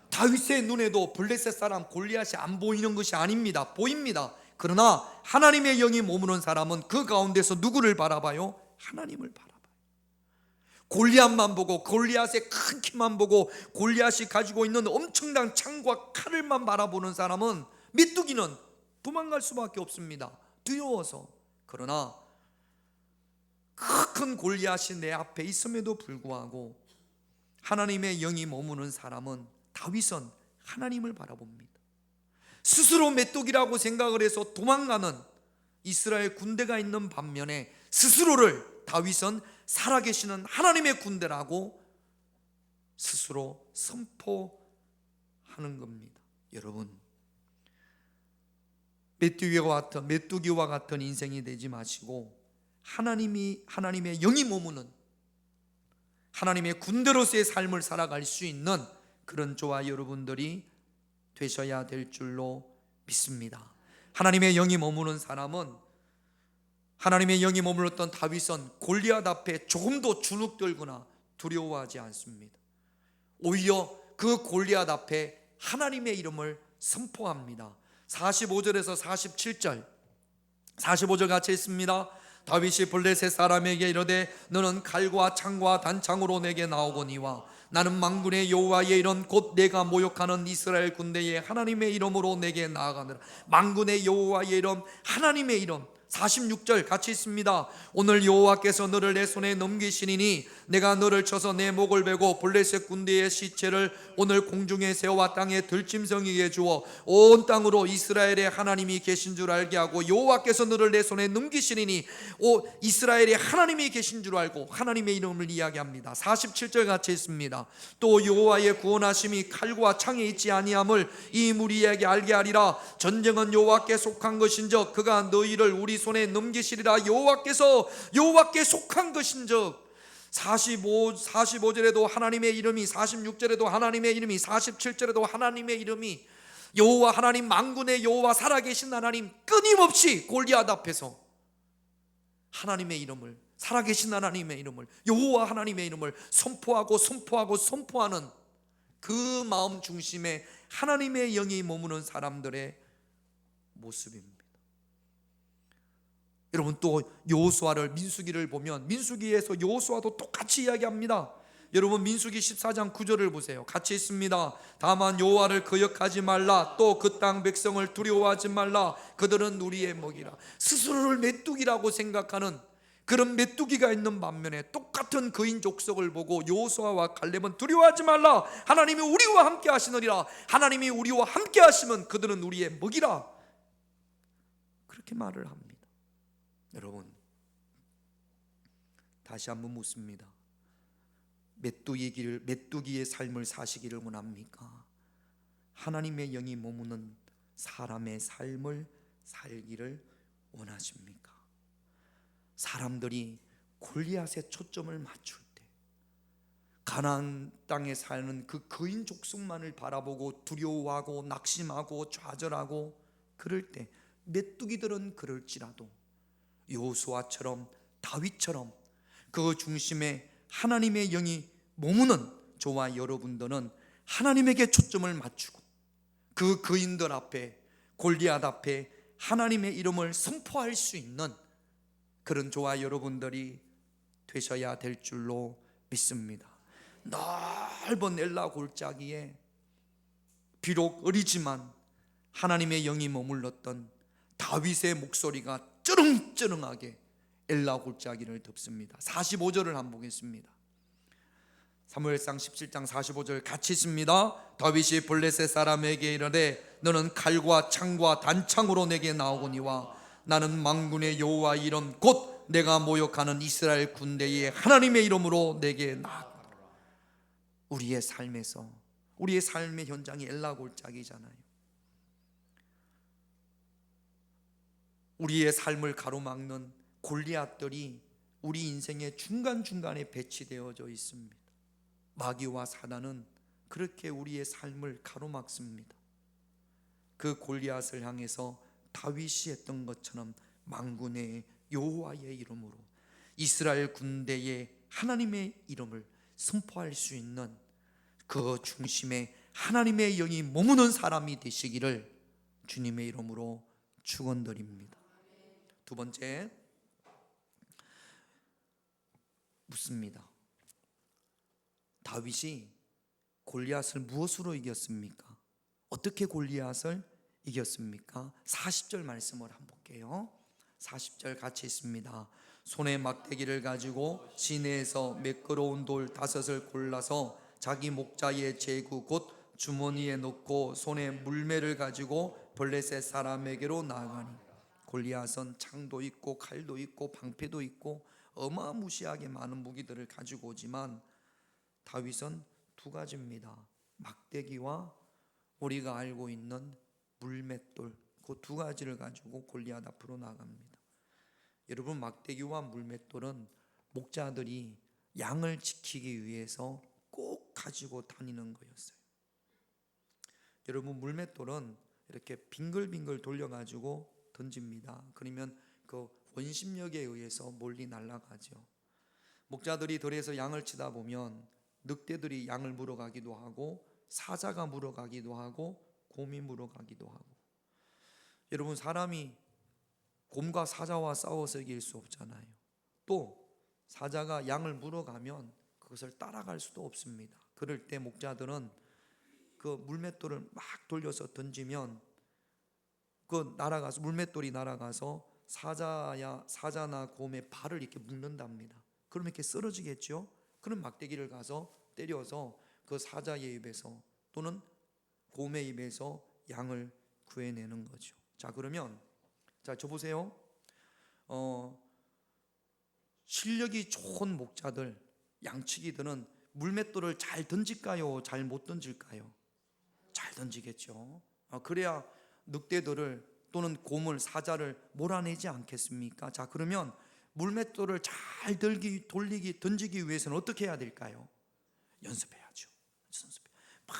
다윗의 눈에도 블레셋 사람 골리앗이 안 보이는 것이 아닙니다. 보입니다. 그러나 하나님의 영이 머무는 사람은 그 가운데서 누구를 바라봐요? 하나님을 바라봐요. 골리앗만 보고 골리앗의 큰 키만 보고 골리앗이 가지고 있는 엄청난 창과 칼을만 바라보는 사람은 메뚜기는 도망갈 수밖에 없습니다. 두려워서. 그러나 큰 골리앗이 내 앞에 있음에도 불구하고 하나님의 영이 머무는 사람은 다윗은 하나님을 바라봅니다. 스스로 메뚜기라고 생각을 해서 도망가는 이스라엘 군대가 있는 반면에 스스로를 다윗은 살아계시는 하나님의 군대라고 스스로 선포하는 겁니다. 여러분, 메뚜기와 같은 인생이 되지 마시고 하나님의 영이 머무는 하나님의 군대로서의 삶을 살아갈 수 있는 그런 저와 여러분들이 되셔야 될 줄로 믿습니다. 하나님의 영이 머무는 사람은 하나님의 영이 머물렀던 다윗은 골리앗 앞에 조금도 주눅들거나 두려워하지 않습니다. 오히려 그 골리앗 앞에 하나님의 이름을 선포합니다. 45절에서 47절 45절 같이 있습니다. 다윗이 블레셋 사람에게 이르되 너는 칼과 창과 단창으로 내게 나오거니와 나는 만군의 여호와의 이름 곧 내가 모욕하는 이스라엘 군대의 하나님의 이름으로 내게 나아가느라. 만군의 여호와의 이름, 하나님의 이름. 46절 같이 있습니다. 오늘 여호와께서 너를 내 손에 넘기시니니 내가 너를 쳐서 내 목을 베고 블레셋 군대의 시체를 오늘 공중에 새와 땅에 들짐승에게 주어 온 땅으로 이스라엘의 하나님이 계신 줄 알게 하고 여호와께서 너를 내 손에 넘기시니니 이스라엘의 하나님이 계신 줄 알고 하나님의 이름을 이야기합니다. 47절 같이 있습니다. 또 여호와의 구원하심이 칼과 창에 있지 아니함을 이 무리에게 알게 하리라. 전쟁은 여호와께 속한 것인즉 그가 너희를 우리 손에 넘기시리라. 여호와께 속한 것인즉 45절에도 하나님의 이름이, 46절에도 하나님의 이름이, 47절에도 하나님의 이름이, 여호와 하나님, 만군의 여호와, 살아계신 하나님, 끊임없이 골리앗 앞에서 하나님의 이름을, 살아계신 하나님의 이름을, 여호와 하나님의 이름을 선포하는 그 마음 중심에 하나님의 영이 머무는 사람들의 모습입니다. 여러분, 또 여호수아를, 민수기를 보면 민수기에서 여호수아도 똑같이 이야기합니다. 여러분, 민수기 14장 9절을 보세요. 같이 있습니다. 다만 여호와를 거역하지 말라. 또 그 땅 백성을 두려워하지 말라. 그들은 우리의 먹이라. 스스로를 메뚜기라고 생각하는 그런 메뚜기가 있는 반면에 똑같은 그인 족속을 보고 여호수아와 갈렙은 두려워하지 말라. 하나님이 우리와 함께 하시느니라. 하나님이 우리와 함께 하시면 그들은 우리의 먹이라. 그렇게 말을 합니다. 여러분, 다시 한번 묻습니다. 메뚜기의 삶을 사시기를 원합니까? 하나님의 영이 머무는 사람의 삶을 살기를 원하십니까? 사람들이 골리앗에 초점을 맞출 때, 가나안 땅에 사는 그 거인 족속만을 바라보고 두려워하고 낙심하고 좌절하고 그럴 때, 메뚜기들은 그럴지라도 여호수아처럼 다윗처럼 그 중심에 하나님의 영이 머무는 저와 여러분들은 하나님에게 초점을 맞추고 그 거인들 앞에, 골리앗 앞에 하나님의 이름을 선포할 수 있는 그런 저와 여러분들이 되셔야 될 줄로 믿습니다. 넓은 엘라 골짜기에 비록 어리지만 하나님의 영이 머물렀던 다윗의 목소리가 쩌렁쩌렁하게 엘라 골짜기를 덮습니다. 45절을 한번 보겠습니다. 사무엘상 17장 45절 같이 있습니다. 다윗이 블레셋 사람에게 이르되 너는 칼과 창과 단창으로 내게 나오거니와 나는 만군의 여호와 이름 곧 내가 모욕하는 이스라엘 군대의 하나님의 이름으로 내게 나아가노라. 우리의 삶에서, 우리의 삶의 현장이 엘라 골짜기잖아요. 우리의 삶을 가로막는 골리앗들이 우리 인생의 중간중간에 배치되어져 있습니다. 마귀와 사단은 그렇게 우리의 삶을 가로막습니다. 그 골리앗을 향해서 다윗이 했던 것처럼 만군의 여호와의 이름으로 이스라엘 군대의 하나님의 이름을 선포할 수 있는 그 중심에 하나님의 영이 머무는 사람이 되시기를 주님의 이름으로 축원드립니다. 두 번째, 묻습니다. 다윗이 골리앗을 무엇으로 이겼습니까? 어떻게 골리앗을 이겼습니까? 40절 말씀을 한번 볼게요. 40절 같이 있습니다. 손에 막대기를 가지고 시내에서 매끄러운 돌 5을 골라서 자기 목자의 제구 곧 주머니에 넣고 손에 물매를 가지고 블레셋 사람에게로 나아가니 골리앗은 창도 있고 칼도 있고 방패도 있고 어마무시하게 많은 무기들을 가지고 오지만 다윗은 두 가지입니다. 막대기와 우리가 알고 있는 물맷돌, 그 두 가지를 가지고 골리앗 앞으로 나갑니다. 여러분, 막대기와 물맷돌은 목자들이 양을 지키기 위해서 꼭 가지고 다니는 거였어요. 여러분, 물맷돌은 이렇게 빙글빙글 돌려가지고 던집니다. 그러면 그 원심력에 의해서 멀리 날아가죠. 목자들이 들에서 양을 치다 보면 늑대들이 양을 물어가기도 하고 사자가 물어가기도 하고 곰이 물어가기도 하고. 여러분, 사람이 곰과 사자와 싸워서 이길 수 없잖아요. 또 사자가 양을 물어가면 그것을 따라갈 수도 없습니다. 그럴 때 목자들은 그 물맷돌을 막 돌려서 던지면 그 날아가서 물맷돌이 날아가서 사자나 곰의 발을 이렇게 묶는답니다. 그러면 이렇게 쓰러지겠죠. 그럼 막대기를 가서 때려서 그 사자의 입에서 또는 곰의 입에서 양을 구해내는 거죠. 자, 그러면 저 보세요. 실력이 좋은 목자들, 양치기들은 물맷돌을 잘 던질까요? 잘 못 던질까요? 잘 던지겠죠. 그래야 늑대들을 또는 곰을, 사자를 몰아내지 않겠습니까? 자, 그러면 물맷돌을 잘 던지기 위해서는 어떻게 해야 될까요? 연습해야죠. 막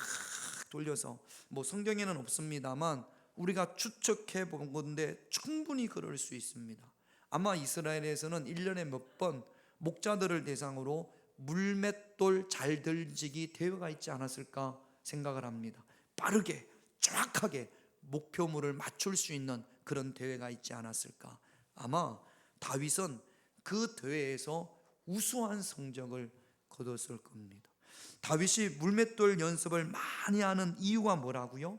돌려서, 뭐 성경에는 없습니다만 우리가 추측해 본 건데 충분히 그럴 수 있습니다. 아마 이스라엘에서는 1년에 몇 번 목자들을 대상으로 물맷돌 잘 던지기 대회가 있지 않았을까 생각을 합니다. 빠르게 정확하게 목표물을 맞출 수 있는 그런 대회가 있지 않았을까. 아마 다윗은 그 대회에서 우수한 성적을 거뒀을 겁니다. 다윗이 물맷돌 연습을 많이 하는 이유가 뭐라고요?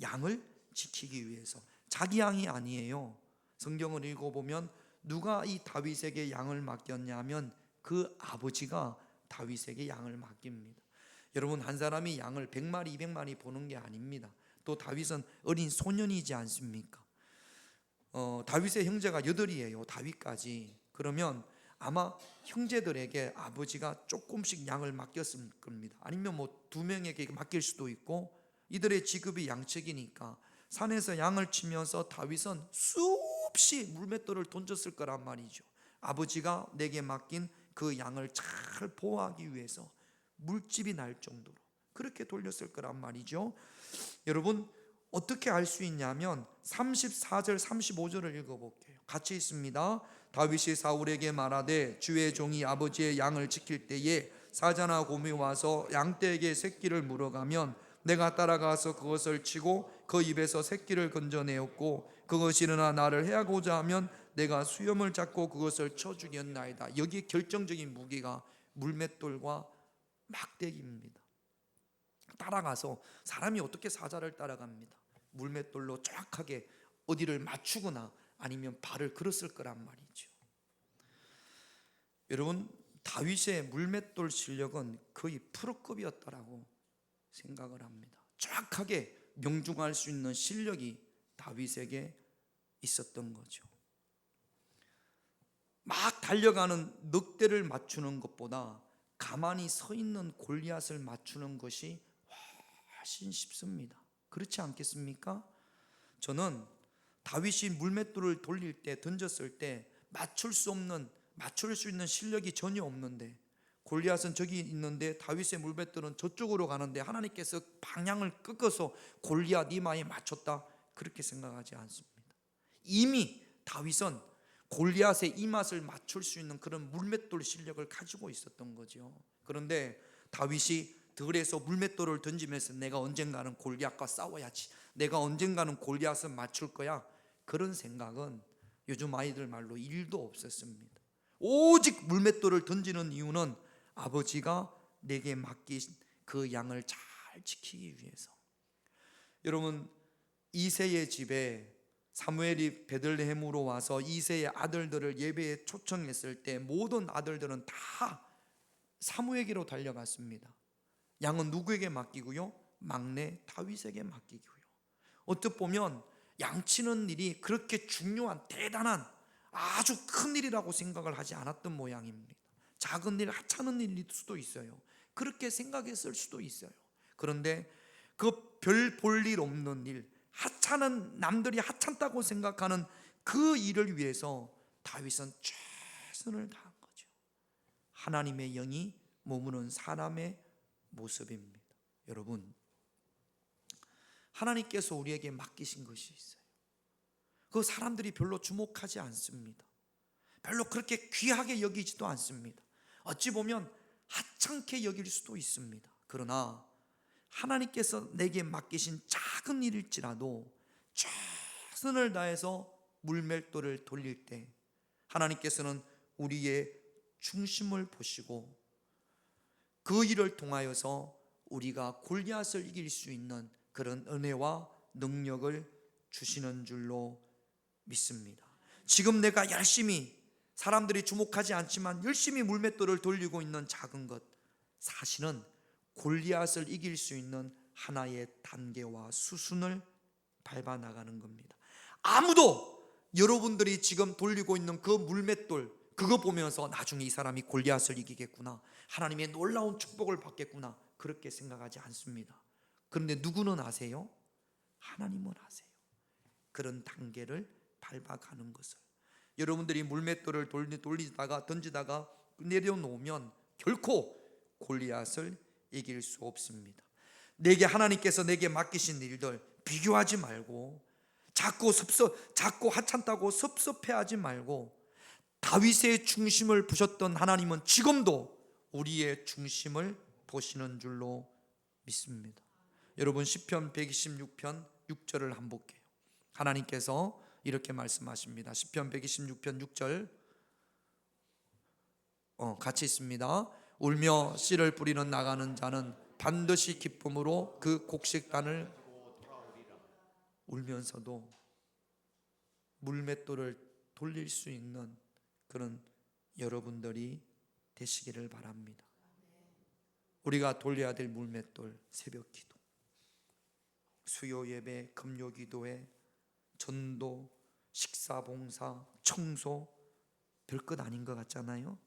양을 지키기 위해서. 자기 양이 아니에요. 성경을 읽어보면 누가 이 다윗에게 양을 맡겼냐면 그 아버지가 다윗에게 양을 맡깁니다. 여러분, 한 사람이 양을 100마리 200마리 보는 게 아닙니다. 또 다윗은 어린 소년이지 않습니까? 다윗의 형제가 8이에요. 다윗까지. 그러면 아마 형제들에게 아버지가 조금씩 양을 맡겼을 겁니다. 아니면 뭐 2명에게 맡길 수도 있고, 이들의 직업이 양측이니까 산에서 양을 치면서 다윗은 수없이 물맷돌을 던졌을 거란 말이죠. 아버지가 내게 맡긴 그 양을 잘 보호하기 위해서 물집이 날 정도로 그렇게 돌렸을 거란 말이죠. 여러분, 어떻게 알 수 있냐면 34절 35절을 읽어볼게요. 같이 있습니다. 다윗이 사울에게 말하되 주의 종이 아버지의 양을 지킬 때에 사자나 곰이 와서 양떼에게 새끼를 물어가면 내가 따라가서 그것을 치고 그 입에서 새끼를 건져내었고 그것이 일어나 나를 해하고자 하면 내가 수염을 잡고 그것을 쳐 죽였나이다. 여기 결정적인 무기가 물맷돌과 막대기입니다. 따라가서, 사람이 어떻게 사자를 따라갑니다. 물맷돌로 정확하게 어디를 맞추거나 아니면 발을 걸었을 거란 말이죠. 여러분, 다윗의 물맷돌 실력은 거의 프로급이었다라고 생각을 합니다. 정확하게 명중할 수 있는 실력이 다윗에게 있었던 거죠. 막 달려가는 늑대를 맞추는 것보다 가만히 서 있는 골리앗을 맞추는 것이 훨씬 쉽습니다. 그렇지 않겠습니까? 저는 다윗이 물맷돌을 돌릴 때, 던졌을 때 맞출 수 있는 실력이 전혀 없는데, 골리앗은 저기 있는데 다윗의 물맷돌은 저쪽으로 가는데 하나님께서 방향을 꺾어서 골리앗 이마에 맞췄다, 그렇게 생각하지 않습니다. 이미 다윗은 골리앗의 이맛을 맞출 수 있는 그런 물맷돌 실력을 가지고 있었던 거죠. 그런데 다윗이 들에서 물맷돌을 던지면서 내가 언젠가는 골리앗과 싸워야지, 내가 언젠가는 골리앗을 맞출 거야, 그런 생각은 요즘 아이들 말로 1도 없었습니다. 오직 물맷돌을 던지는 이유는 아버지가 내게 맡긴 그 양을 잘 지키기 위해서. 여러분, 이새의 집에 사무엘이 베들레헴으로 와서 이새의 아들들을 예배에 초청했을 때 모든 아들들은 다 사무엘에게로 달려갔습니다. 양은 누구에게 맡기고요? 막내 다윗에게 맡기고요. 어떻게 보면 양치는 일이 그렇게 중요한, 대단한, 아주 큰 일이라고 생각을 하지 않았던 모양입니다. 작은 일, 하찮은 일일 수도 있어요. 그렇게 생각했을 수도 있어요. 그런데 그 별 볼 일 없는 일, 하찮은, 남들이 하찮다고 생각하는 그 일을 위해서 다윗은 최선을 다한 거죠. 하나님의 영이 머무는 사람의 모습입니다. 여러분, 하나님께서 우리에게 맡기신 것이 있어요. 그 사람들이 별로 주목하지 않습니다. 별로 그렇게 귀하게 여기지도 않습니다. 어찌 보면 하찮게 여길 수도 있습니다. 그러나 하나님께서 내게 맡기신 작은 일일지라도 최선을 다해서 물맷돌을 돌릴 때 하나님께서는 우리의 중심을 보시고 그 일을 통하여서 우리가 골리앗을 이길 수 있는 그런 은혜와 능력을 주시는 줄로 믿습니다. 지금 내가 열심히, 사람들이 주목하지 않지만 열심히 물맷돌을 돌리고 있는 작은 것, 사실은 골리앗을 이길 수 있는 하나의 단계와 수순을 밟아 나가는 겁니다. 아무도 여러분들이 지금 돌리고 있는 그 물맷돌, 그거 보면서 나중에 이 사람이 골리앗을 이기겠구나, 하나님의 놀라운 축복을 받겠구나, 그렇게 생각하지 않습니다. 그런데 누구는 아세요? 하나님은 아세요. 그런 단계를 밟아가는 것을. 여러분들이 물맷돌을 돌리다가 던지다가 내려놓으면 결코 골리앗을 이길 수 없습니다. 하나님께서 내게 맡기신 일들 비교하지 말고, 자꾸 하찮다고 섭섭해하지 말고, 다윗의 중심을 보셨던 하나님은 지금도 우리의 중심을 보시는 줄로 믿습니다. 여러분, 시편 126편 6절을 한번 볼게요. 하나님께서 이렇게 말씀하십니다. 시편 126편 6절 같이 있습니다. 울며 씨를 뿌리는 나가는 자는 반드시 기쁨으로 그 곡식단을, 울면서도 물맷돌을 돌릴 수 있는 그런 여러분들이 되시기를 바랍니다. 우리가 돌려야 될 물맷돌, 새벽 기도, 수요 예배, 금요 기도회, 전도, 식사 봉사, 청소, 별것 아닌 것 같잖아요.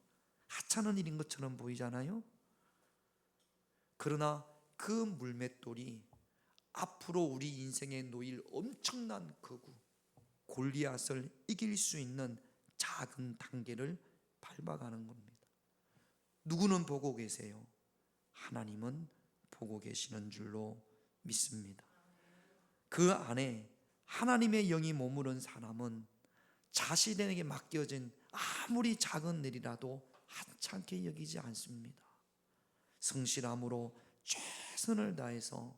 하찮은 일인 것처럼 보이잖아요. 그러나 그 물맷돌이 앞으로 우리 인생에 놓일 엄청난 거구, 골리앗을 이길 수 있는 작은 단계를 밟아가는 겁니다. 누구는 보고 계세요? 하나님은 보고 계시는 줄로 믿습니다. 그 안에 하나님의 영이 머무른 사람은 자신에게 맡겨진 아무리 작은 일이라도 하찮게 여기지 않습니다. 성실함으로 최선을 다해서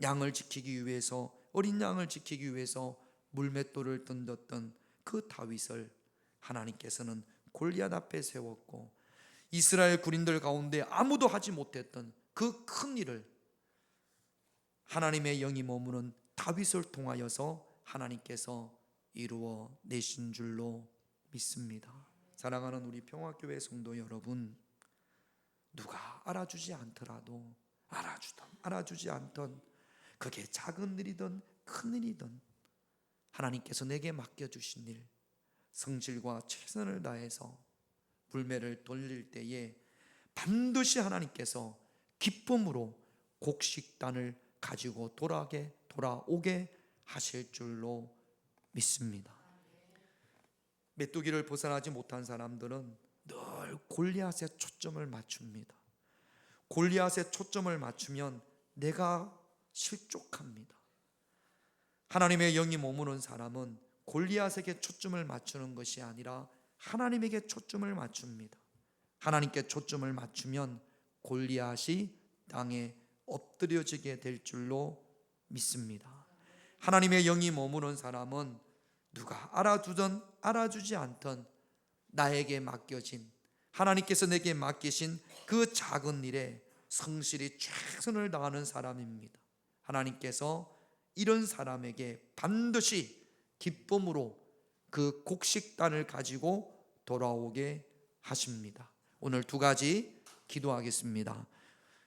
양을 지키기 위해서, 어린 양을 지키기 위해서 물맷돌을 던졌던 그 다윗을 하나님께서는 골리앗 앞에 세웠고, 이스라엘 군인들 가운데 아무도 하지 못했던 그 큰 일을 하나님의 영이 머무는 다윗을 통하여서 하나님께서 이루어 내신 줄로 믿습니다. 사랑하는 우리 평화교회 성도 여러분, 누가 알아주지 않더라도 알아주던 알아주지 않던, 그게 작은 일이든 큰 일이든 하나님께서 내게 맡겨주신 일, 성실과 최선을 다해서 불매를 돌릴 때에 반드시 하나님께서 기쁨으로 곡식단을 가지고 돌아오게 하실 줄로 믿습니다. 메뚜기를 벗어나지 못한 사람들은 늘 골리앗에 초점을 맞춥니다. 골리앗에 초점을 맞추면 내가 실족합니다. 하나님의 영이 머무는 사람은 골리앗에게 초점을 맞추는 것이 아니라 하나님에게 초점을 맞춥니다. 하나님께 초점을 맞추면 골리앗이 땅에 엎드려지게 될 줄로 믿습니다. 하나님의 영이 머무는 사람은 누가 알아주든 알아주지 않든 나에게 맡겨진, 하나님께서 내게 맡기신 그 작은 일에 성실히 최선을 다하는 사람입니다. 하나님께서 이런 사람에게 반드시 기쁨으로 그 곡식단을 가지고 돌아오게 하십니다. 오늘 두 가지 기도하겠습니다.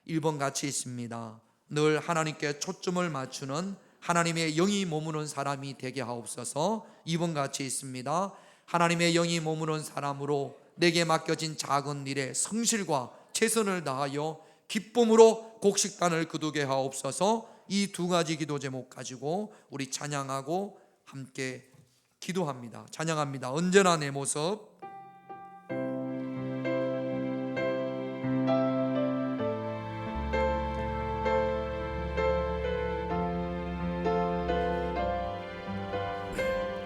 1번 같이 있습니다. 늘 하나님께 초점을 맞추는 하나님의 영이 머무는 사람이 되게 하옵소서. 2번 같이 있습니다. 하나님의 영이 머무는 사람으로 내게 맡겨진 작은 일에 성실과 최선을 다하여 기쁨으로 곡식단을 거두게 하옵소서. 이 두 가지 기도 제목 가지고 우리 찬양하고 함께 기도합니다. 찬양합니다. 언제나 내 모습.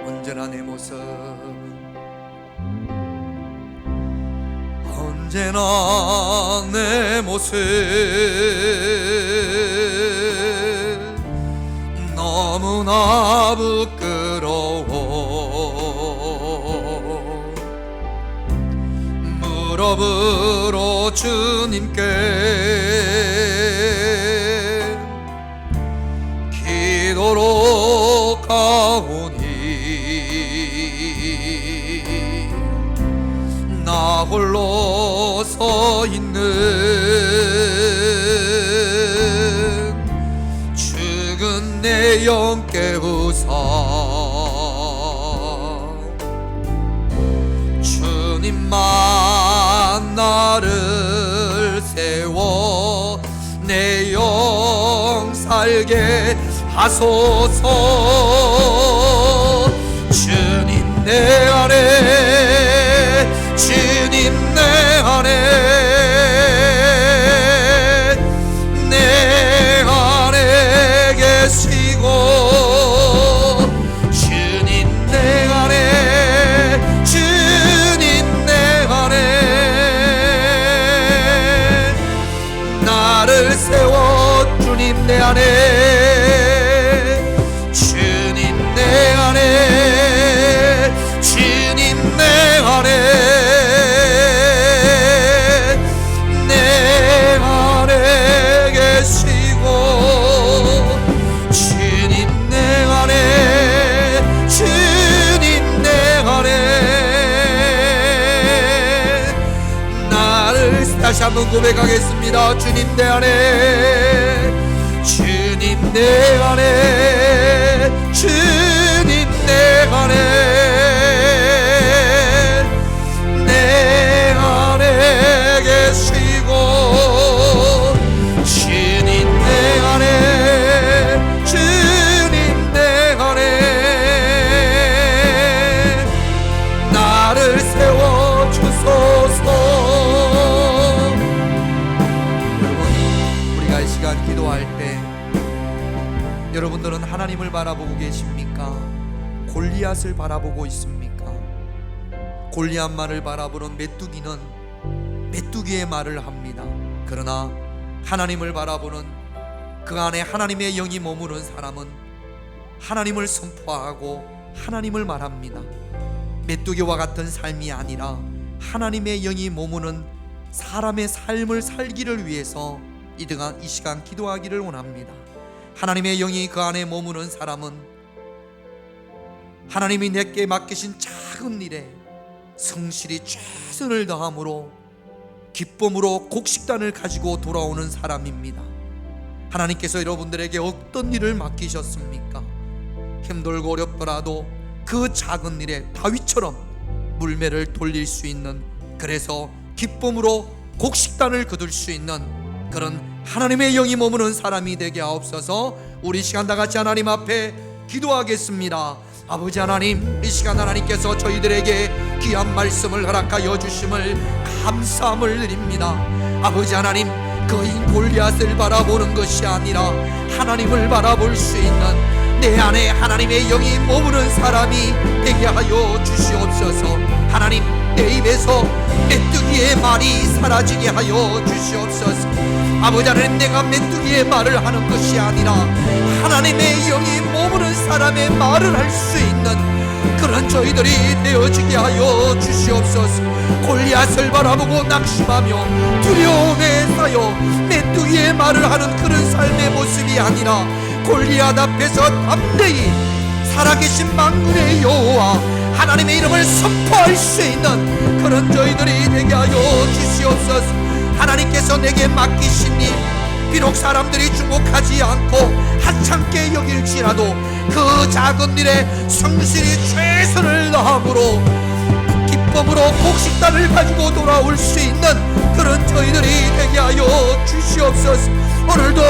언제나 내 모습, 언제나 내 모습, 너무나 부끄러워 무릎으로 주님께 기도로 가오니 나 홀로 서 있는 죽은 내 영 깨우사 주님만 나를 세워 내 영 살게 하소서. 주님 내 안에, 주님 내 안에, 내 안에 계시고 주님 내 안에, 주님 내 안에 나를 세워 주님 내 안에, 주님 내 안에, 주님 내 안에, 내 안에 계시고 주님 내 안에, 주님 내 안에 나를, 다시 한번 고백하겠습니다. 주님 내 안에, 주님 내 안에, 주님 내 안에, 내 안에 계시고 주님 내 안에, 주님 내 안에 나를 세워 주소서. 우리가 이 시간 기도할 때 여러분들은 하나님을 바라보고 계십니까? 골리앗을 바라보고 있습니까? 골리앗만을 바라보는 메뚜기는 메뚜기의 말을 합니다. 그러나 하나님을 바라보는, 그 안에 하나님의 영이 머무는 사람은 하나님을 선포하고 하나님을 말합니다. 메뚜기와 같은 삶이 아니라 하나님의 영이 머무는 사람의 삶을 살기를 위해서 이 시간 기도하기를 원합니다. 하나님의 영이 그 안에 머무는 사람은 하나님이 내게 맡기신 작은 일에 성실히 최선을 다함으로 기쁨으로 곡식단을 가지고 돌아오는 사람입니다. 하나님께서 여러분들에게 어떤 일을 맡기셨습니까? 힘들고 어렵더라도 그 작은 일에 다윗처럼 물매를 돌릴 수 있는, 그래서 기쁨으로 곡식단을 거둘 수 있는 그런 하나님의 영이 머무는 사람이 되게 하옵소서. 우리 시간 다 같이 하나님 앞에 기도하겠습니다. 아버지 하나님, 이 시간 하나님께서 저희들에게 귀한 말씀을 허락하여 주심을 감사함을 드립니다. 아버지 하나님, 거인 골리앗을 바라보는 것이 아니라 하나님을 바라볼 수 있는 내 안에 하나님의 영이 머무는 사람이 되게 하여 주시옵소서. 하나님, 내 입에서 메뚜기의 말이 사라지게 하여 주시옵소서. 아버지 하나님, 내가 메뚜기의 말을 하는 것이 아니라 하나님의 영이 머무는 사람의 말을 할 수 있는 그런 저희들이 되어지게 하여 주시옵소서. 골리앗을 바라보고 낙심하며 두려움에 쌓여 메뚜기의 말을 하는 그런 삶의 모습이 아니라 골리앗 앞에서 담대히 살아계신 만군의 여호와 하나님의 이름을 선포할 수 있는 그런 저희들이 되게 하여 주시옵소서. 하나님께서 내게 맡기신 일, 비록 사람들이 주목하지 않고 하찮게 여길지라도 그 작은 일에 성실히 최선을 다함으로 기쁨으로 곡식단을 가지고 돌아올 수 있는 그런 저희들이 되게 하여 주시옵소서. 오늘도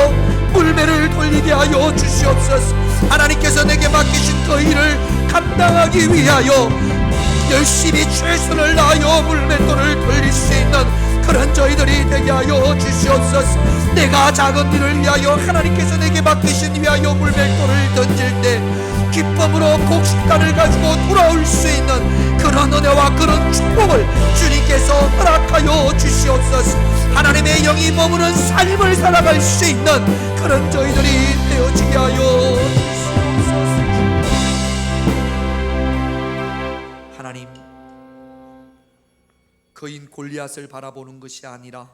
물매를 돌리게 하여 주시옵소서. 하나님께서 내게 맡기신 그 일을 감당하기 위하여 열심히 최선을 다하여 물맷돌을 돌릴 수 있는 그런 저희들이 되게 하여 주시옵소서. 내가 작은 일을 위하여 하나님께서 내게 맡기신 위하여 물맷돌을 던질 때 기쁨으로 곡식단을 가지고 돌아올 수 있는 그런 은혜와 그런 축복을 주님께서 허락하여 주시옵소서. 하나님의 영이 머무는 삶을 살아갈 수 있는 그런 저희들이 되어지게 하여 주시옵소서. 하나님, 거인 골리앗을 바라보는 것이 아니라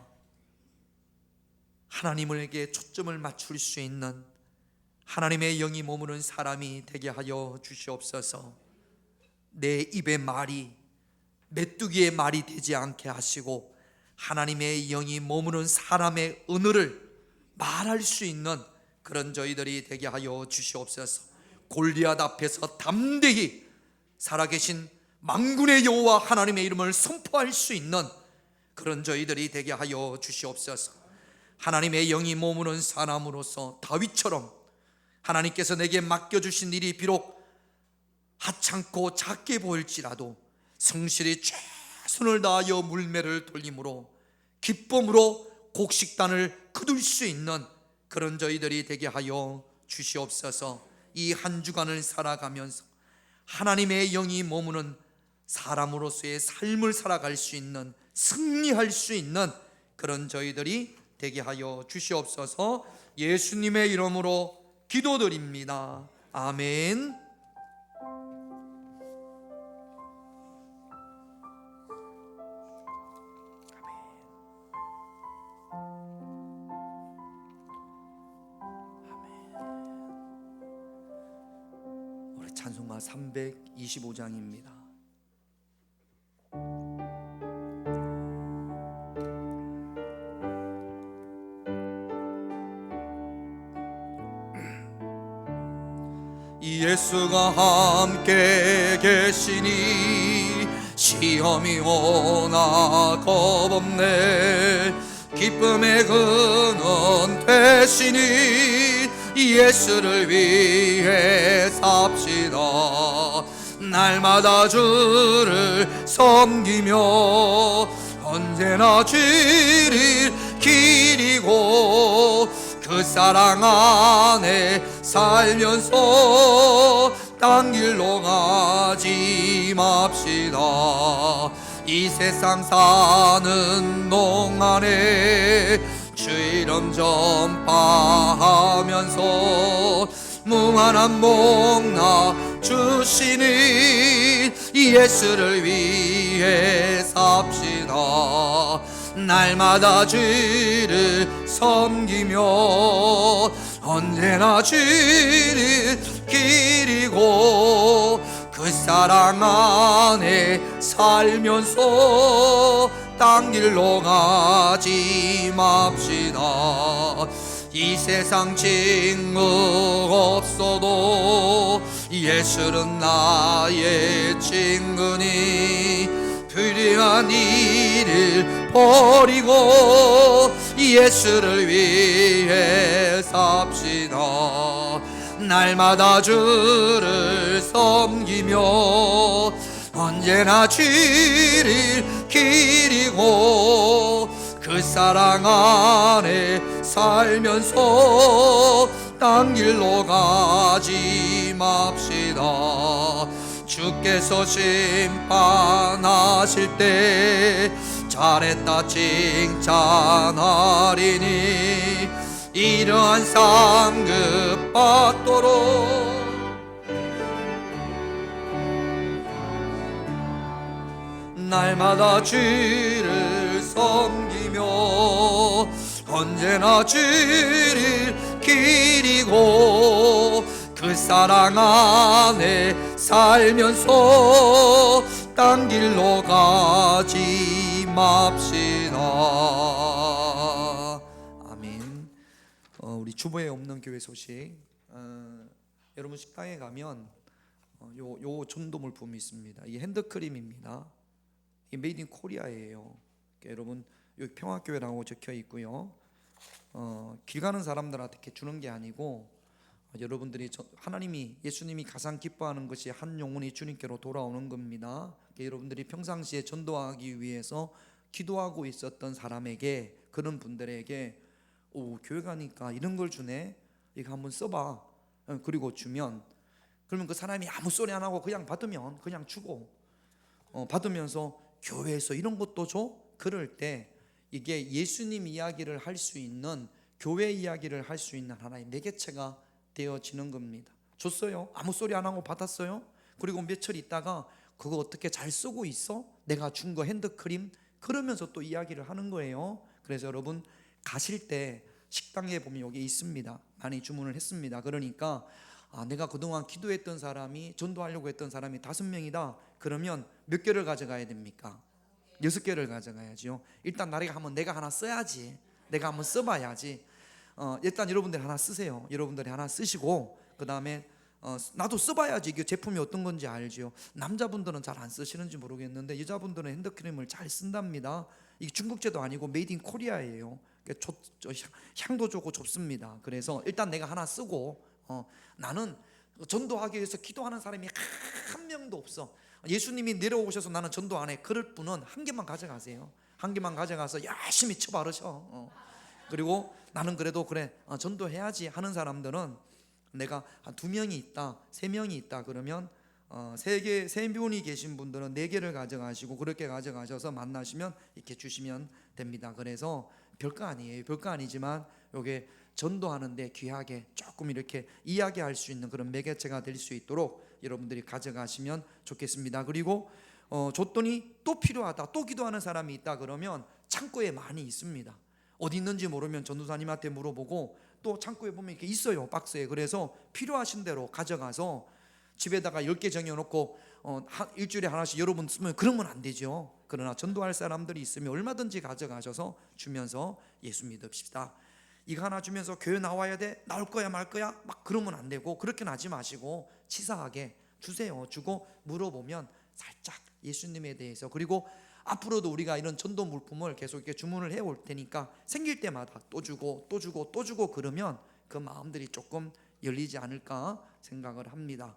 하나님에게 초점을 맞출 수 있는 하나님의 영이 머무는 사람이 되게 하여 주시옵소서. 내 입의 말이 메뚜기의 말이 되지 않게 하시고 하나님의 영이 머무는 사람의 언어를 말할 수 있는 그런 저희들이 되게 하여 주시옵소서. 골리앗 앞에서 담대히 살아계신 만군의 여호와 하나님의 이름을 선포할 수 있는 그런 저희들이 되게 하여 주시옵소서. 하나님의 영이 머무는 사람으로서 다윗처럼 하나님께서 내게 맡겨주신 일이 비록 하찮고 작게 보일지라도 성실히 최선을 다하여 물매를 돌림으로 기쁨으로 곡식단을 거둘 수 있는 그런 저희들이 되게 하여 주시옵소서. 이 한 주간을 살아가면서 하나님의 영이 머무는 사람으로서의 삶을 살아갈 수 있는, 승리할 수 있는 그런 저희들이 되게 하여 주시옵소서. 예수님의 이름으로 기도드립니다. 아멘. 우리 찬송가 325장입니다. 예수가 함께 계시니 시험이 오나 겁없네. 기쁨의 근원 되시니 예수를 위해 삽시다. 날마다 주를 섬기며 언제나 주를 기리고 그 사랑 안에 살면서 딴 길로 가지 맙시다. 이 세상 사는 동안에 주 이름 전파하면서 무한한 복나 주시니 예수를 위해 삽시다. 날마다 주를 섬기며 언제나 주를 기리고 그 사랑 안에 살면서 딴 길로 가지 맙시다. 이 세상 친구 없어도 예수는 나의 친구니 불의한 일을 버리고 예수를 위해 삽시다. 날마다 주를 섬기며 언제나 주를 기리고 그 사랑 안에 살면서 딴 길로 가지 맙시다. 주께서 심판하실 때 잘했다 칭찬하리니 이러한 상급 받도록 날마다 주를 섬기며 언제나 주를 기리고 그 사랑 안에 살면서 딴 길로 가지 맙시다. 아멘. 우리 주보에 없는 교회 소식. 여러분 식당에 가면 요 전도 물품이 있습니다. 이게 핸드크림입니다. 이 메이드 인 코리아예요. 그러니까 여러분 여기 평화교회라고 적혀 있고요. 길 가는 사람들한테 이렇게 주는 게 아니고 여러분들이 하나님이 예수님이 가장 기뻐하는 것이 한 영혼이 주님께로 돌아오는 겁니다. 그러니까 여러분들이 평상시에 전도하기 위해서 기도하고 있었던 사람에게 그런 분들에게 오 교회 가니까 이런 걸 주네. 이거 한번 써봐. 그리고 주면 그러면 그 사람이 아무 소리 안 하고 그냥 받으면 그냥 주고 받으면서 교회에서 이런 것도 줘? 그럴 때 이게 예수님 이야기를 할 수 있는 교회 이야기를 할 수 있는 하나의 매개체가 되어지는 겁니다. 줬어요. 아무 소리 안 하고 받았어요. 그리고 며칠 있다가 그거 어떻게 잘 쓰고 있어? 내가 준 거 핸드크림? 그러면서 또 이야기를 하는 거예요. 그래서 여러분 가실 때 식당에 보면 여기 있습니다. 많이 주문을 했습니다. 그러니까 내가 그동안 기도했던 사람이 전도하려고 했던 사람이 5명이다. 그러면 몇 개를 가져가야 됩니까? 6개를 가져가야죠. 일단 내가 하나 써야지. 내가 한번 써봐야지. 일단 여러분들이 하나 쓰세요. 여러분들이 하나 쓰시고 그 다음에 나도 써봐야지 이게 제품이 어떤 건지 알죠. 남자분들은 잘 안 쓰시는지 모르겠는데 여자분들은 핸드크림을 잘 쓴답니다. 이게 중국제도 아니고 메이드 인 코리아예요. 향도 좋고 좋습니다. 그래서 일단 내가 하나 쓰고 나는 전도하기 위해서 기도하는 사람이 한 명도 없어. 예수님이 내려오셔서 나는 전도 안 해. 그럴 분은 한 개만 가져가세요. 한 개만 가져가서 열심히 쳐바르셔. 그리고 나는 그래도 그래 전도해야지 하는 사람들은 내가 한 2명이 있다 3명이 있다 그러면 3분이 계신 분들은 4개를 가져가시고 그렇게 가져가셔서 만나시면 이렇게 주시면 됩니다. 그래서 별거 아니에요. 별거 아니지만 요게 전도하는데 귀하게 조금 이렇게 이야기할 수 있는 그런 매개체가 될 수 있도록 여러분들이 가져가시면 좋겠습니다. 그리고 줬더니 또 필요하다 또 기도하는 사람이 있다 그러면 창고에 많이 있습니다. 어디 있는지 모르면 전도사님한테 물어보고 또 창고에 보면 이렇게 있어요. 박스에. 그래서 필요하신 대로 가져가서 집에다가 10개 정해놓고 일주일에 하나씩 여러분 쓰면 그러면 안 되죠. 그러나 전도할 사람들이 있으면 얼마든지 가져가셔서 주면서 예수 믿읍시다. 이거 하나 주면서 교회 나와야 돼? 나올 거야 말 거야? 막 그러면 안 되고 그렇게는 하지 마시고 치사하게 주세요. 주고 물어보면 살짝 예수님에 대해서 그리고 앞으로도 우리가 이런 전도 물품을 계속 이렇게 주문을 해올 테니까 생길 때마다 또 주고 또 주고 또 주고 그러면 그 마음들이 조금 열리지 않을까 생각을 합니다.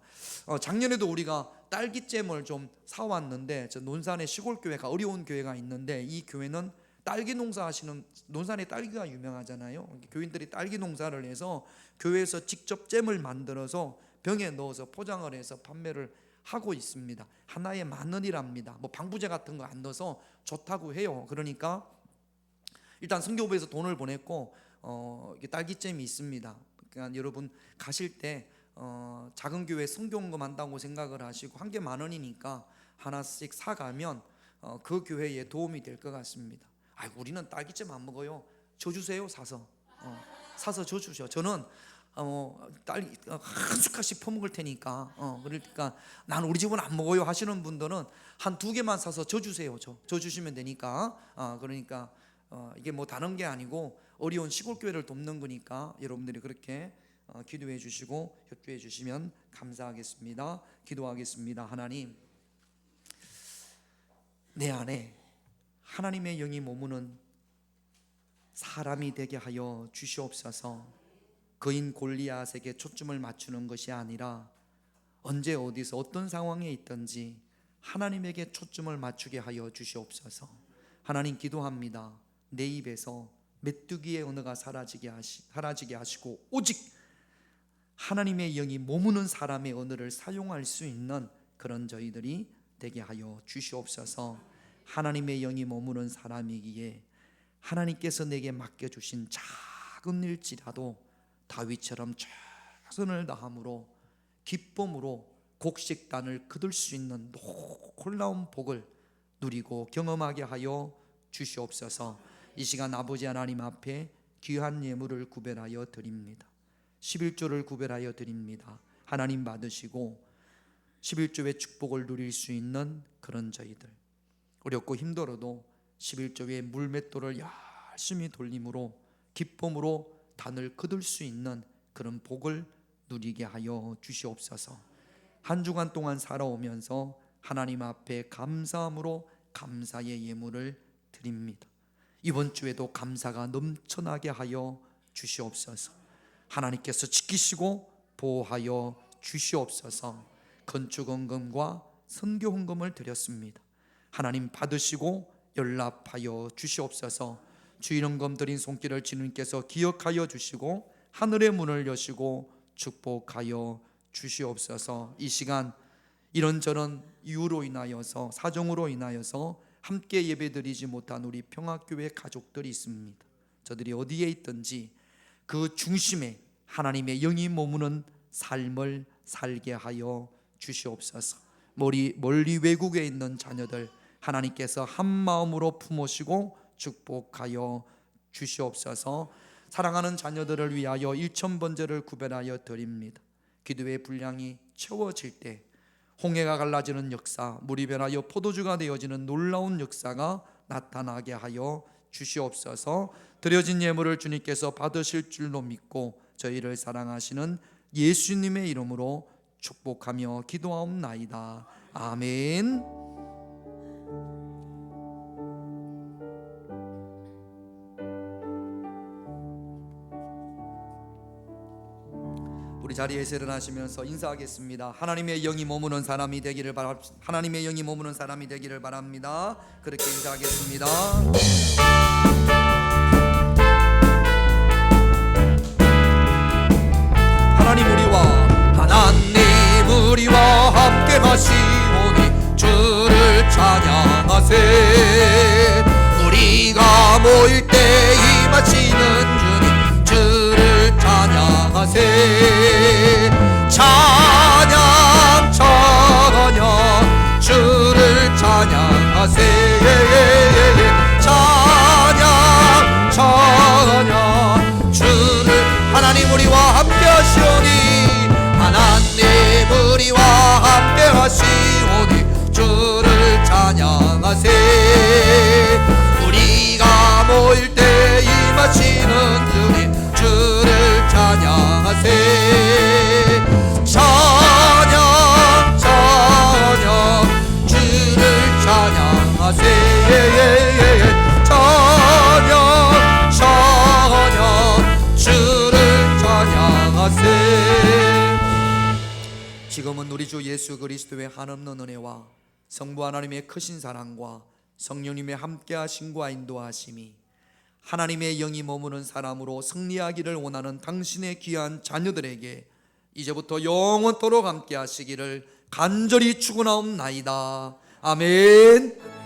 작년에도 우리가 딸기잼을 좀 사왔는데 저 논산에 시골교회가 어려운 교회가 있는데 이 교회는 딸기 농사하시는 논산에 딸기가 유명하잖아요. 교인들이 딸기 농사를 해서 교회에서 직접 잼을 만들어서 병에 넣어서 포장을 해서 판매를 하고 있습니다. 하나에 10,000원이랍니다. 뭐 방부제 같은 거 안 넣어서 좋다고 해요. 그러니까 일단 선교부에서 돈을 보냈고 딸기잼이 있습니다. 그러니까 여러분 가실 때 작은 교회 선교원금 한다고 생각을 하시고 한 개 10,000원이니까 하나씩 사가면 그 교회에 도움이 될 것 같습니다. 우리는 딸기잼 안 먹어요. 저 주세요. 사서 저 주셔. 저는 딸 한 숟갈씩 퍼먹을 테니까 그러니까 나는 우리 집은 안 먹어요 하시는 분들은 한 2개만 사서 저 주세요. 저 주시면 되니까. 그러니까 이게 뭐 다른 게 아니고 어려운 시골 교회를 돕는 거니까 여러분들이 그렇게 기도해 주시고 협조해 주시면 감사하겠습니다. 기도하겠습니다. 하나님, 내 안에 하나님의 영이 머무는 사람이 되게 하여 주시옵소서. 거인 골리앗에게 초점을 맞추는 것이 아니라 언제 어디서 어떤 상황에 있든지 하나님에게 초점을 맞추게 하여 주시옵소서. 하나님, 기도합니다. 내 입에서 메뚜기의 언어가 사라지게 하시고 오직 하나님의 영이 머무는 사람의 언어를 사용할 수 있는 그런 저희들이 되게 하여 주시옵소서. 하나님의 영이 머무는 사람이기에 하나님께서 내게 맡겨주신 작은 일지라도 다윗처럼 최선을 다함으로 기쁨으로 곡식단을 거둘 수 있는 놀라운 복을 누리고 경험하게 하여 주시옵소서. 이 시간 아버지 하나님 앞에 귀한 예물을 구별하여 드립니다. 11조를 구별하여 드립니다. 하나님 받으시고 11조의 축복을 누릴 수 있는 그런 저희들, 어렵고 힘들어도 11조의 물맷돌을 열심히 돌림으로 기쁨으로 단을 거둘 수 있는 그런 복을 누리게 하여 주시옵소서. 한 주간 동안 살아오면서 하나님 앞에 감사함으로 감사의 예물을 드립니다. 이번 주에도 감사가 넘쳐나게 하여 주시옵소서. 하나님께서 지키시고 보호하여 주시옵소서. 건축헌금과 선교헌금을 드렸습니다. 하나님 받으시고 연락하여 주시옵소서. 주일헌금 드린 손길을 주님께서 기억하여 주시고 하늘의 문을 여시고 축복하여 주시옵소서. 이 시간 이런저런 이유로 인하여서 사정으로 인하여서 함께 예배드리지 못한 우리 평화교회 가족들이 있습니다. 저들이 어디에 있든지 그 중심에 하나님의 영이 머무는 삶을 살게 하여 주시옵소서. 멀리 외국에 있는 자녀들 하나님께서 한 마음으로 품으시고 축복하여 주시옵소서. 사랑하는 자녀들을 위하여 1000번제를 구별하여 드립니다. 기도의 분량이 채워질 때 홍해가 갈라지는 역사, 물이 변하여 포도주가 되어지는 놀라운 역사가 나타나게 하여 주시옵소서. 드려진 예물을 주님께서 받으실 줄로 믿고 저희를 사랑하시는 예수님의 이름으로 축복하며 기도하옵나이다. 아멘. 우리 자리에서 일어나시면서 인사하겠습니다. 하나님의 영이 머무는 사람이 되기를 바랍니다. 하나님의 영이 머무는 사람이 되기를 바랍니다. 그렇게 인사하겠습니다. 하나님 우리와 함께 하시오니 주를 찬양하세. 우리가 모일 때 임하시는 주님 주를 찬양하세. 찬양 찬양 주를 찬양하세. 찬양 찬양 주를. 하나님 우리와 함께 하시오니 하나님 우리와 함께 하시오니 주를 찬양하세. 우리가 모일 때 임하시는 주님 주를 찬양하세. 찬양 찬양 주를 찬양하세. 찬양 찬양 주를 찬양하세. 지금은 우리 주 예수 그리스도의 한없는 은혜와 성부 하나님의 크신 사랑과 성령님의 함께하심과 인도하심이 하나님의 영이 머무는 사람으로 승리하기를 원하는 당신의 귀한 자녀들에게 이제부터 영원토록 함께하시기를 간절히 축원하옵나이다. 아멘.